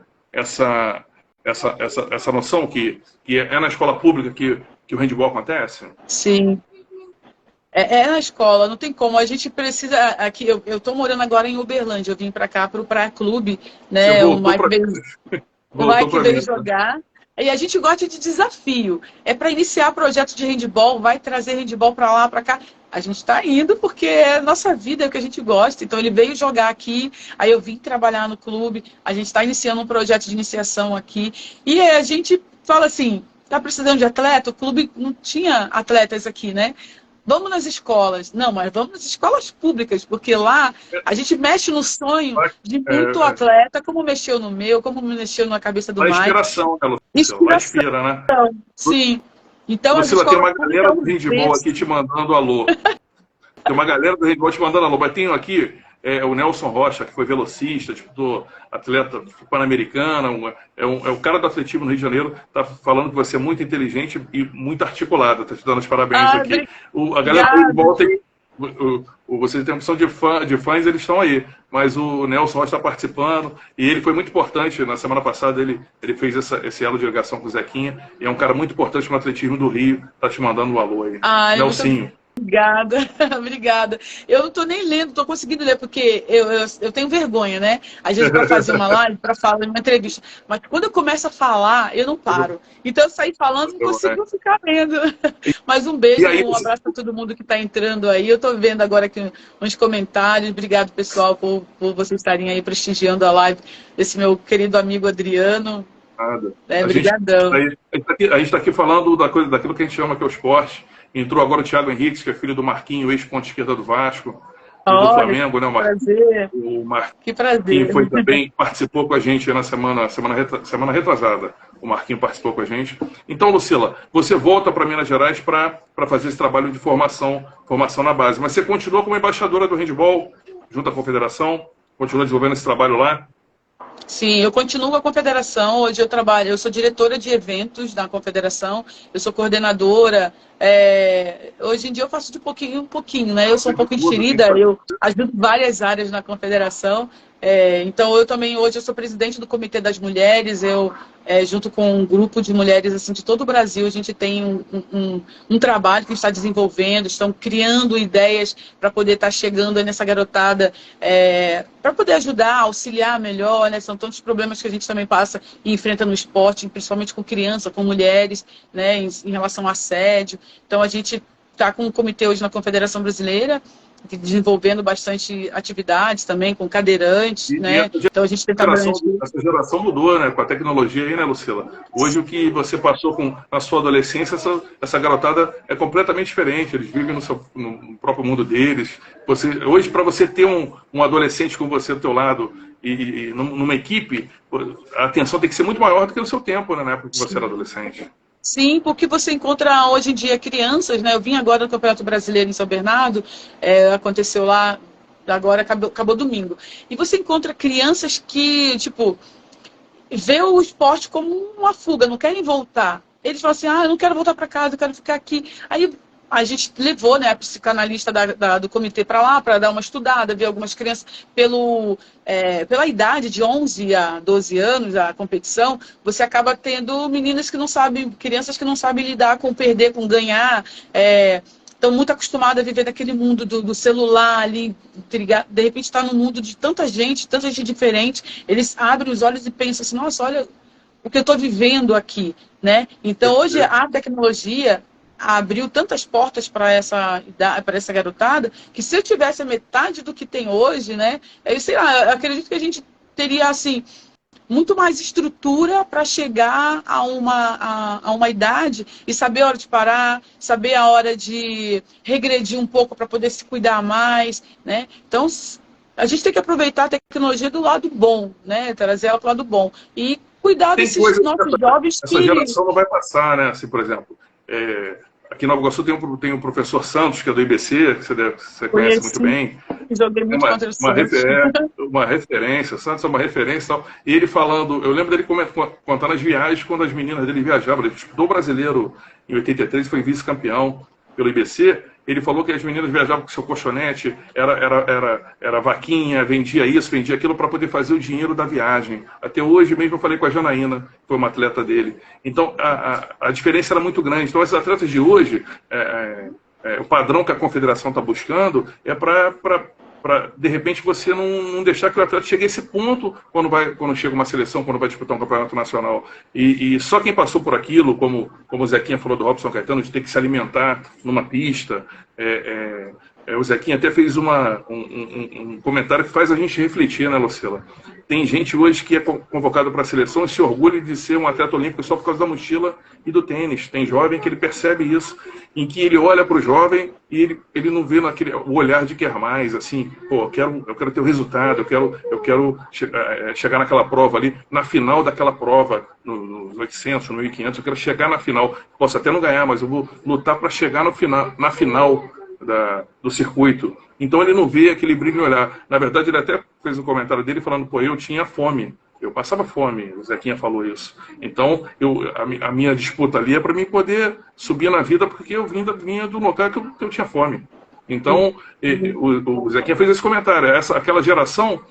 noção que é na escola pública que o handball acontece? Sim. É na escola, não tem como. A gente precisa. Aqui, eu estou morando agora em Uberlândia, eu vim para cá para o Praia Clube, né? O Mike veio jogar. E a gente gosta de desafio. É para iniciar projeto de handball, vai trazer handball para lá, para cá. A gente está indo porque é nossa vida, é o que a gente gosta. Então ele veio jogar aqui, aí eu vim trabalhar no clube, a gente está iniciando um projeto de iniciação aqui. E a gente fala assim, está precisando de atleta? O clube não tinha atletas aqui, né? Vamos nas escolas. Não, mas vamos nas escolas públicas, porque lá a gente mexe no sonho de muito atleta, como mexeu no meu, como mexeu na cabeça do Mike. Inspiração, né, Lucila? Inspira, né? Sim. Então, Lucila, tem uma galera do handball aqui te mandando alô. Tem uma galera do handball te mandando alô. Mas tem aqui o Nelson Rocha, que foi velocista, atleta pan-americana, é o cara do atletismo no Rio de Janeiro, está falando que você é muito inteligente e muito articulada, está te dando os parabéns aqui. A galera do handball tem... Você tem a opção de fãs, eles estão aí. Mas o Nelson Rocha está participando e ele foi muito importante. Na semana passada ele fez esse elo de ligação com o Zequinha. E é um cara muito importante no atletismo do Rio. Está te mandando um alô aí. Nelsinho. Obrigada, obrigada. Eu não estou nem lendo, estou conseguindo ler, porque eu tenho vergonha, né? Às vezes para fazer uma live, para falar uma entrevista. Mas quando eu começo a falar, eu não paro. Então eu saí falando e não consigo ficar lendo. Mas um beijo, um abraço para todo mundo que está entrando aí. Eu estou vendo agora aqui uns comentários. Obrigado, pessoal, por vocês estarem aí prestigiando a live desse meu querido amigo Adriano. Nada. Obrigadão. A gente está aqui falando daquilo que a gente chama que é o esporte. Entrou agora o Thiago Henriques, que é filho do Marquinho, ex-ponta esquerda do Vasco, do Flamengo, né? O Marquinho que prazer. Participou com a gente na semana retrasada. O Marquinho participou com a gente. Então, Lucila, você volta para Minas Gerais para fazer esse trabalho de formação na base. Mas você continua como embaixadora do handball junto à Confederação? Continua desenvolvendo esse trabalho lá? Sim, eu continuo com a Confederação. Hoje eu sou diretora de eventos da Confederação, eu sou coordenadora. Hoje em dia eu faço de pouquinho em pouquinho, né? Eu sou um pouco enxerida, eu ajudo várias áreas na Confederação. Então hoje eu sou presidente do Comitê das Mulheres, junto com um grupo de mulheres assim, de todo o Brasil, a gente tem um trabalho que está desenvolvendo, estão criando ideias para poder estar chegando nessa garotada, para poder ajudar, auxiliar melhor, né? São tantos problemas que a gente também passa e enfrenta no esporte, principalmente com criança, com mulheres, né? Em relação ao assédio. Então a gente está com um comitê hoje na Confederação Brasileira, desenvolvendo bastante atividades também com cadeirantes, né? Então a gente tenta essa geração mudou, né? Com a tecnologia aí, né, Lucila? Hoje o que você passou na sua adolescência, essa garotada é completamente diferente. Eles vivem no próprio mundo deles. Hoje, para você ter um adolescente com você do teu lado e numa equipe, a atenção tem que ser muito maior do que no seu tempo, né? Na época que você era adolescente. Sim, porque você encontra hoje em dia crianças, né? Eu vim agora no Campeonato Brasileiro em São Bernardo, aconteceu lá, agora acabou domingo. E você encontra crianças que, tipo, vê o esporte como uma fuga, não querem voltar. Eles falam assim, eu não quero voltar para casa, eu quero ficar aqui. Aí a gente levou, né, a psicanalista do comitê para lá, para dar uma estudada, ver algumas crianças pela idade de 11 a 12 anos, a competição, você acaba tendo meninas que não sabem, crianças que não sabem lidar com perder, com ganhar, estão muito acostumadas a viver naquele mundo do celular ali, de repente está no mundo de tanta gente diferente, eles abrem os olhos e pensam assim, nossa, olha o que eu estou vivendo aqui, né? Então hoje a tecnologia abriu tantas portas para essa garotada, que se eu tivesse a metade do que tem hoje, né, sei lá, eu acredito que a gente teria, assim, muito mais estrutura para chegar a uma idade e saber a hora de parar, saber a hora de regredir um pouco para poder se cuidar mais, né? Então, a gente tem que aproveitar a tecnologia do lado bom, né, trazer ela para o lado bom e cuidar desses nossos jovens que... Essa geração não vai passar, né, assim, por exemplo... Aqui em Nova Iguaçu tem um professor Santos, que é do IBC, que você conhece muito bem. Joguei muito contra o Santos. Uma referência, Santos é uma referência e tal. E ele falando, eu lembro dele contar nas viagens, quando as meninas dele viajavam. Ele estudou brasileiro em 83, foi vice-campeão pelo IBC. Ele falou que as meninas viajavam com seu colchonete, era vaquinha, vendia isso, vendia aquilo para poder fazer o dinheiro da viagem. Até hoje mesmo eu falei com a Janaína, que foi uma atleta dele. Então a diferença era muito grande. Então esses atletas de hoje, o padrão que a confederação está buscando é para de repente você não deixar que o atleta chegue a esse ponto quando chega uma seleção, quando vai disputar um campeonato nacional. E só quem passou por aquilo, como o Zequinha falou do Robson Caetano, de ter que se alimentar numa pista. O Zequinha até fez um comentário que faz a gente refletir, né, Lucila? Tem gente hoje que é convocado para a seleção e se orgulha de ser um atleta olímpico só por causa da mochila e do tênis. Tem jovem que ele percebe isso, em que ele olha para o jovem e ele não vê o olhar de quer mais, assim, pô, eu quero ter o resultado, eu quero chegar naquela prova ali, na final daquela prova, nos 800, no 1500, eu quero chegar na final. Posso até não ganhar, mas eu vou lutar para chegar na final do circuito. Então ele não vê aquele brilho no olhar. Na verdade, ele até fez um comentário dele falando, pô, eu tinha fome. Eu passava fome, o Zequinha falou isso. Então, a minha disputa ali é para mim poder subir na vida, porque eu vinha do local que eu tinha fome. Então, o Zequinha fez esse comentário. Aquela geração,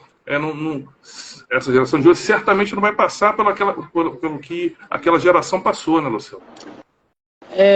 essa geração de hoje certamente não vai passar pelo que aquela geração passou, né, Luciano?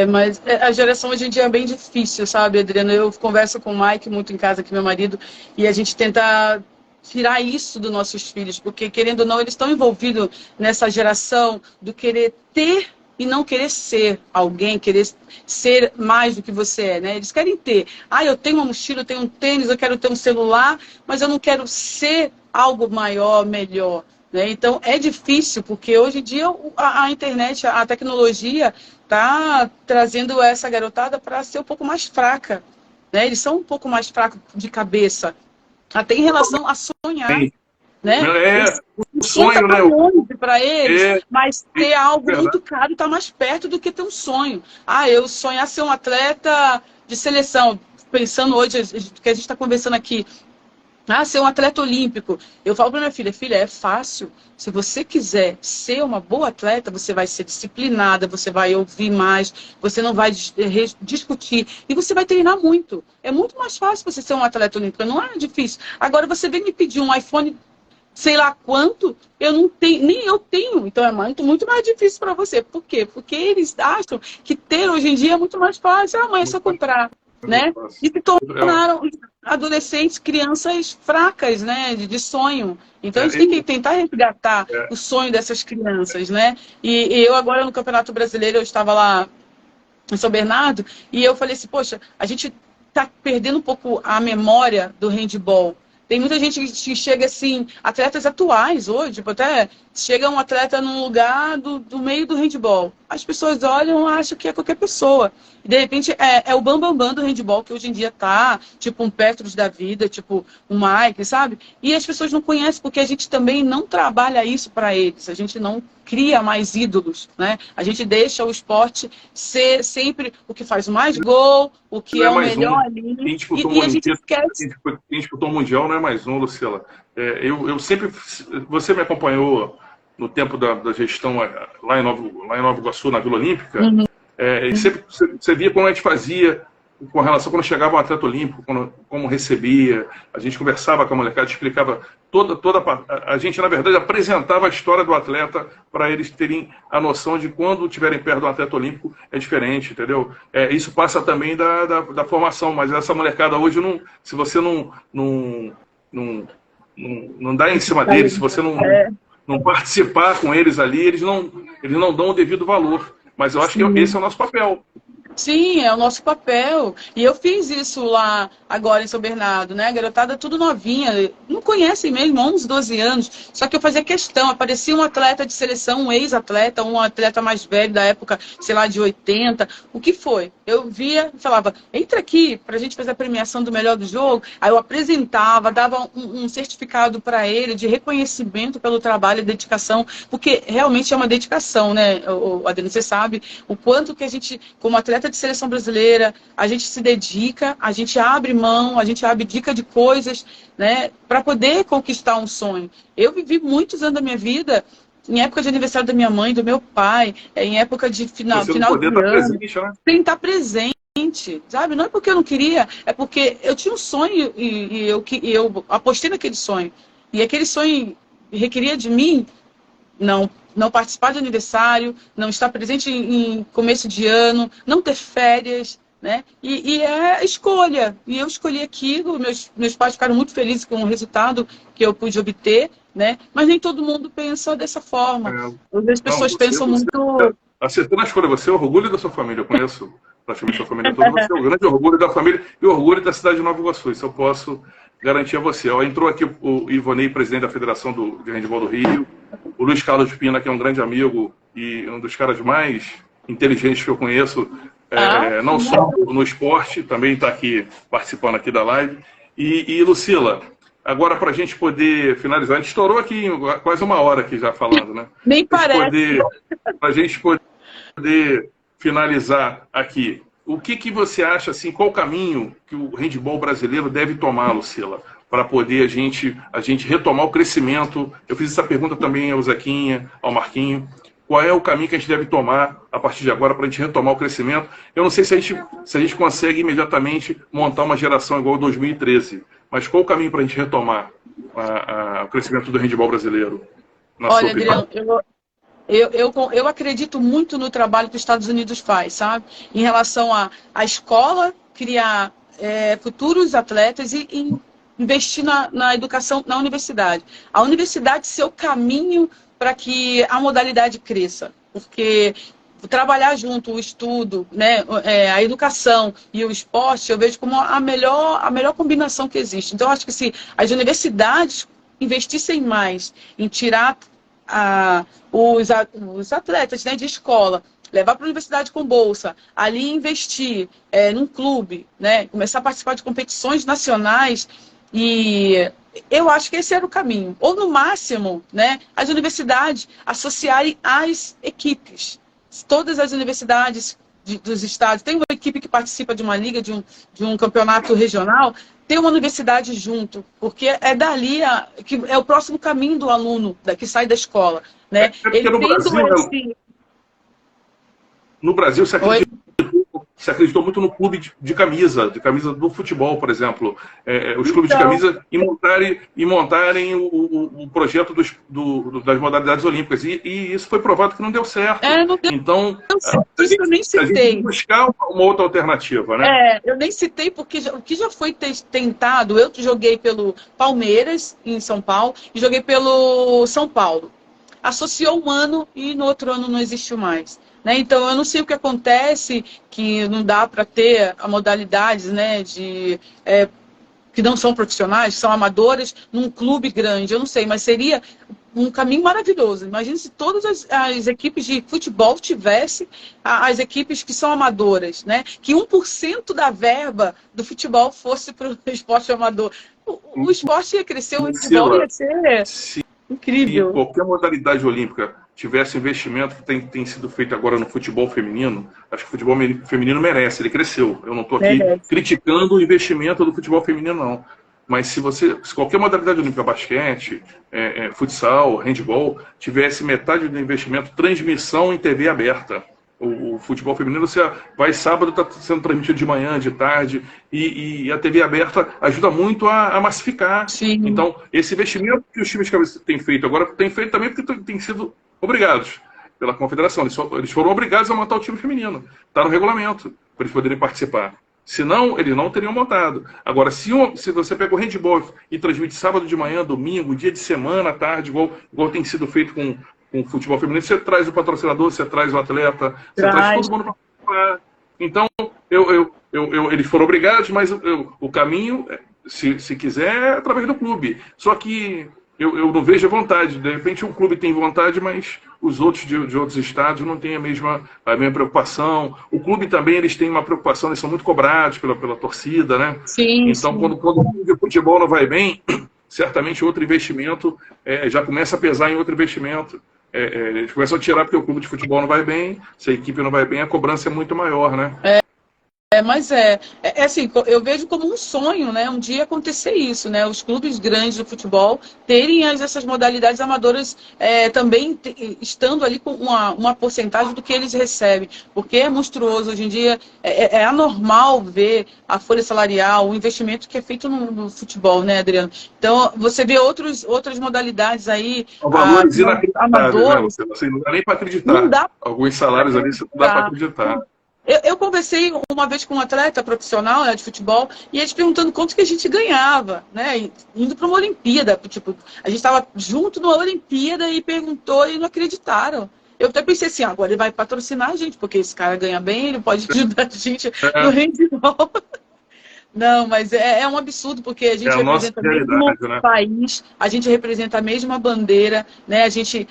Mas a geração hoje em dia é bem difícil, sabe, Adriano? Eu converso com o Mike muito em casa, aqui meu marido, e a gente tenta tirar isso dos nossos filhos, porque, querendo ou não, eles estão envolvidos nessa geração do querer ter e não querer ser alguém, querer ser mais do que você é, né? Eles querem ter. Eu tenho uma mochila, eu tenho um tênis, eu quero ter um celular, mas eu não quero ser algo maior, melhor, né? Então, é difícil, porque hoje em dia a internet, a tecnologia está trazendo essa garotada para ser um pouco mais fraca, né? Eles são um pouco mais fracos de cabeça, até em relação a sonhar, né? O sonho, né? Longe para eles, mas ter algo muito caro está mais perto do que ter um sonho. Eu sonhar ser um atleta de seleção, pensando hoje, que a gente está conversando aqui, ser um atleta olímpico. Eu falo para minha filha, é fácil. Se você quiser ser uma boa atleta, você vai ser disciplinada, você vai ouvir mais, você não vai discutir e você vai treinar muito. É muito mais fácil você ser um atleta olímpico, não é difícil. Agora você vem me pedir um iPhone, sei lá quanto, eu não tenho, nem eu tenho. Então é muito mais difícil para você. Por quê? Porque eles acham que ter hoje em dia é muito mais fácil. Amanhã é só comprar. Né? E se tornaram adolescentes, crianças fracas, né? De sonho. Então a gente tem que tentar resgatar o sonho dessas crianças, né? E eu agora no Campeonato Brasileiro, eu estava lá em São Bernardo, e eu falei assim, poxa, a gente está perdendo um pouco a memória do handball. Tem muita gente que chega assim, atletas atuais hoje, tipo, até chega um atleta num lugar do meio do handball. As pessoas olham e acham que é qualquer pessoa. E de repente é o bambambam do handball que hoje em dia tá, tipo um Petros da vida, tipo um Mike, sabe? E as pessoas não conhecem porque a gente também não trabalha isso para eles. A gente não cria mais ídolos, né? A gente deixa o esporte ser sempre o que faz mais gol, o que Não é é o mais melhor um. ali. Quem disputou E a gente esquece. quem disputou o Mundial não é mais um, Lucila. Eu sempre. Você me acompanhou no tempo da gestão lá em Nova Iguaçu, na Vila Olímpica. Uhum. E sempre você via como a gente fazia com relação quando chegava um atleta olímpico, como recebia, a gente conversava com a molecada, explicava a gente, na verdade, apresentava a história do atleta para eles terem a noção de quando estiverem perto do atleta olímpico é diferente, entendeu? Isso passa também da formação, mas essa molecada hoje, se você não dá em cima deles, se você não participar com eles ali, eles não dão o devido valor. Mas eu acho que esse é o nosso papel. Sim, é o nosso papel. E eu fiz isso lá agora em São Bernardo, né? A garotada tudo novinha, não conhecem mesmo, 11, 12 anos. Só que eu fazia questão, aparecia um atleta de seleção, um ex-atleta, um atleta mais velho da época, sei lá, de 80. O que foi? Eu via e falava, entra aqui pra gente fazer a premiação do melhor do jogo. Aí eu apresentava, dava um certificado para ele de reconhecimento pelo trabalho e dedicação, porque realmente é uma dedicação, né, Adriano? Você sabe o quanto que a gente, como atleta de seleção brasileira, a gente se dedica, a gente abre mão, a gente abdica de coisas, né, para poder conquistar um sonho. Eu vivi muitos anos da minha vida em época de aniversário da minha mãe, do meu pai, em época de final de ano, presente, né? sem estar presente, sabe? Não é porque eu não queria, é porque eu tinha um sonho e eu apostei naquele sonho. E aquele sonho requeria de mim não participar de aniversário, não estar presente em começo de ano, não ter férias, né? E é escolha. E eu escolhi aquilo, meus pais ficaram muito felizes com o resultado que eu pude obter, né? Mas nem todo mundo pensa dessa forma. As pessoas pensam muito... Acertou na escolha, você é o orgulho da sua família, eu conheço praticamente a sua família toda, você é o grande orgulho da família e o orgulho da cidade de Nova Iguaçu, isso eu posso garantir a você. Entrou aqui o Ivonei, presidente da Federação de Handebol do Rio, o Luiz Carlos Pina, que é um grande amigo e um dos caras mais inteligentes que eu conheço, não só no esporte, também está aqui participando aqui da live. E Lucila, agora para a gente poder finalizar, a gente estourou aqui quase uma hora aqui já falando, né? Nem parece. Para a gente poder finalizar aqui, o que você acha, assim, qual o caminho que o handebol brasileiro deve tomar, Lucila, para poder a gente retomar o crescimento? Eu fiz essa pergunta também ao Zequinha, ao Marquinho. Qual é o caminho que a gente deve tomar a partir de agora para a gente retomar o crescimento? Eu não sei se a gente consegue imediatamente montar uma geração igual a 2013, mas qual o caminho para a gente retomar o crescimento do handebol brasileiro? Olha, Adriano, eu acredito muito no trabalho que os Estados Unidos faz, sabe? Em relação à escola, criar futuros atletas e investir na educação na universidade. A universidade ser o caminho para que a modalidade cresça, porque trabalhar junto o estudo, né, a educação e o esporte, eu vejo como a melhor combinação que existe. Então, eu acho que se as universidades investissem mais em tirar os atletas, né, de escola, levar para a universidade com bolsa, ali investir num clube, né, começar a participar de competições nacionais, e eu acho que esse era o caminho. Ou, no máximo, né, as universidades associarem às equipes. Todas as universidades dos estados, tem uma equipe que participa de uma liga, de um campeonato regional, tem uma universidade junto, porque é dali que é o próximo caminho do aluno que sai da escola, né? Ele no Brasil, se acreditou muito no clube de camisa do futebol, por exemplo. Os clubes de camisa e montarem o projeto das modalidades olímpicas. E isso foi provado que não deu certo. Não deu, então, isso eu nem citei. A gente buscar uma outra alternativa, né? Eu nem citei porque o que já foi tentado, eu joguei pelo Palmeiras, em São Paulo, e joguei pelo São Paulo. Associou um ano e no outro ano não existiu mais. né? Então, eu não sei o que acontece, que não dá para ter a modalidades, né, que não são profissionais, são amadoras, num clube grande. Eu não sei, mas seria um caminho maravilhoso. Imagina se todas as equipes de futebol tivessem as equipes que são amadoras, né? Que 1% da verba do futebol fosse para o esporte amador. O esporte ia crescer, o futebol ia ser se incrível. qualquer modalidade olímpica tivesse investimento que tem sido feito agora no futebol feminino, acho que o futebol feminino merece, ele cresceu. Eu não estou aqui criticando o investimento do futebol feminino, não. Mas se qualquer modalidade olímpica, basquete, futsal, handball, tivesse metade do investimento, transmissão em TV aberta. O futebol feminino, você vai sábado, está sendo transmitido de manhã, de tarde, e a TV aberta ajuda muito a massificar. Sim. Então, esse investimento que os times de cabeça têm feito agora, tem feito também porque têm sido obrigados pela confederação. Eles foram obrigados a montar o time feminino. Está no regulamento, para eles poderem participar. Senão, eles não teriam montado. Agora, se você pega o handball e transmite sábado de manhã, domingo, dia de semana, à tarde, igual tem sido feito com o futebol feminino, você traz o patrocinador, você traz o atleta, você traz todo mundo para participar. Então, eles foram obrigados, mas o caminho, se quiser, é através do clube. Só que eu não vejo a vontade. De repente, um clube tem vontade, mas os outros de outros estados não têm a mesma preocupação. O clube também, eles têm uma preocupação, eles são muito cobrados pela torcida, né? Sim, então, sim. Quando o clube de futebol não vai bem, certamente outro investimento já começa a pesar em outro investimento. Eles começam a tirar porque o clube de futebol não vai bem, se a equipe não vai bem, a cobrança é muito maior, né? Mas assim, eu vejo como um sonho, né? Um dia acontecer isso, né? Os clubes grandes do futebol terem essas modalidades amadoras também estando ali com uma porcentagem do que eles recebem. Porque é monstruoso. Hoje em dia é anormal ver a folha salarial, o investimento que é feito no futebol, né, Adriano? Então, você vê outras modalidades aí. São valores inacreditáveis, né? Amadores. Você não dá nem para acreditar. Não dá. Alguns salários ali você não dá para acreditar. Eu conversei uma vez com um atleta profissional, né, de futebol, e eles perguntando quanto que a gente ganhava, né, indo para uma Olimpíada. Tipo, a gente estava junto numa Olimpíada e perguntou e não acreditaram. Eu até pensei assim, agora ele vai patrocinar a gente, porque esse cara ganha bem, ele pode ajudar a gente no handball. Não, mas é um absurdo, porque a gente representa o mesmo país, a gente representa a mesma bandeira, né, a gente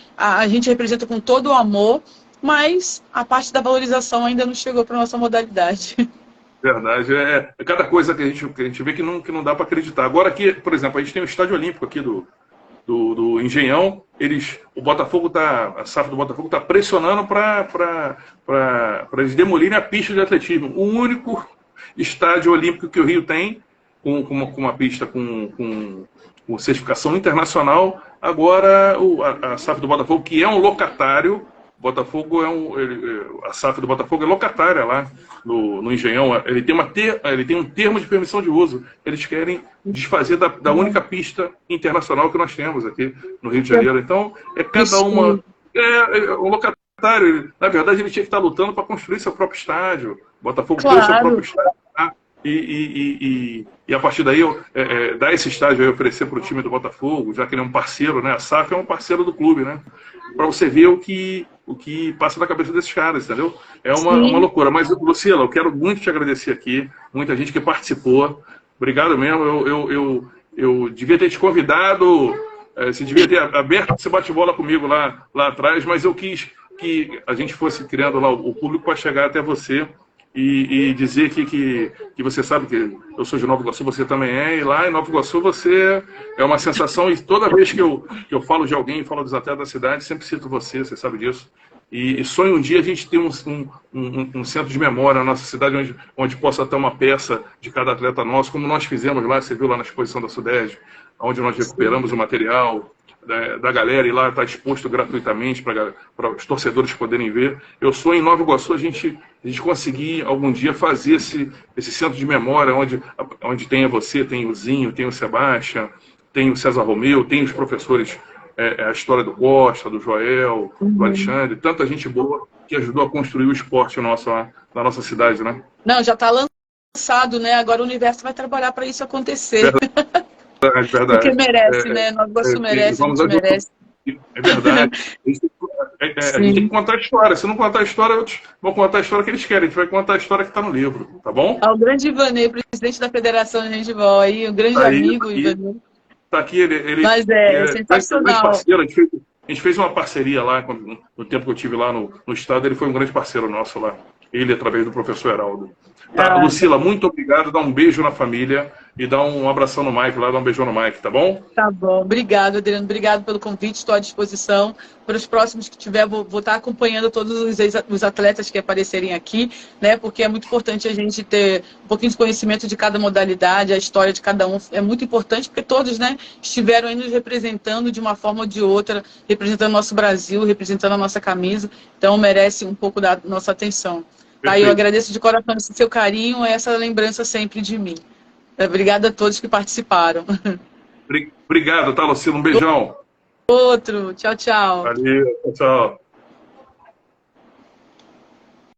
representa com todo o amor, mas a parte da valorização ainda não chegou para a nossa modalidade. Verdade. É cada coisa que a gente vê que não dá para acreditar. Agora aqui, por exemplo, a gente tem o Estádio Olímpico aqui do Engenhão. A SAF do Botafogo está pressionando para eles demolirem a pista de atletismo. O único estádio olímpico que o Rio tem, com uma pista com certificação internacional. Agora a SAF do Botafogo, que é um locatário, Botafogo a SAF do Botafogo é locatária lá no Engenhão. Ele tem um termo de permissão de uso. Eles querem desfazer da única pista internacional que nós temos aqui no Rio de Janeiro. Então, cada uma. Um locatário. Na verdade, ele tinha que estar lutando para construir seu próprio estádio. Botafogo tem seu próprio estádio. Tá? E a partir daí, dar esse estádio aí, oferecer para o time do Botafogo, já que ele é um parceiro, né? A SAF é um parceiro do clube, né? Para você ver o que passa na cabeça desses caras, entendeu? É uma loucura. Mas, Lucila, eu quero muito te agradecer aqui, muita gente que participou. Obrigado mesmo. Eu devia ter te convidado, você devia ter aberto esse bate-bola comigo lá atrás, mas eu quis que a gente fosse criando lá o público para chegar até você e dizer que você sabe que eu sou de Nova Iguaçu, você também é, e lá em Nova Iguaçu você é uma sensação, e toda vez que eu falo de alguém, falo dos atletas da cidade, sempre cito você sabe disso. E sonho um dia a gente ter um centro de memória na nossa cidade onde possa ter uma peça de cada atleta nosso, como nós fizemos lá, você viu lá na exposição da Sudeste, onde nós recuperamos o material da galera, e lá está exposto gratuitamente para os torcedores poderem ver. Eu sonho em Nova Iguaçu a gente conseguir algum dia fazer esse centro de memória onde tem você, tem o Zinho, tem o Sebastião, tem o César Romeu, tem os professores, a história do Costa, do Joel, do Alexandre, tanta gente boa que ajudou a construir o esporte nosso lá na nossa cidade, né? Não, já está lançado, né? Agora o universo vai trabalhar para isso acontecer. Verdade. Porque merece, né? Nova Iguaçu merece, a gente merece. É verdade. A gente tem que Sim. contar a história. Se não contar a história, outros vão contar a história que eles querem. A gente vai contar a história que está no livro, tá bom? Ao grande Ivanei, presidente da Federação de Handebol, aí, um grande Tá aí, tá amigo, aqui. Ivanei. Tá aqui, ele Mas é é grande sensacional. parceiro. A gente fez uma parceria lá, no tempo que eu estive lá no estado, ele foi um grande parceiro nosso lá. Ele, através do professor Heraldo. Tá, Ah, Lucila, muito obrigado. Dá um beijo na família e dá um abração no Mike lá, dá um beijão no Mike, tá bom? tá bom. Obrigado, Adriano. Obrigado pelo convite. Estou à disposição. Para os próximos que tiver, vou estar acompanhando todos os atletas que aparecerem aqui, né? Porque é muito importante a gente ter um pouquinho de conhecimento de cada modalidade, a história de cada um. É muito importante porque todos, né, estiveram aí nos representando de uma forma ou de outra, representando o nosso Brasil, representando a nossa camisa. Então, merece um pouco da nossa atenção. Tá? Eu Perfeito. agradeço de coração esse seu carinho e essa lembrança sempre de mim. Obrigada a todos que participaram. Obrigado, tá, Lucila? Um beijão. Outro. Tchau, tchau. Valeu, tchau.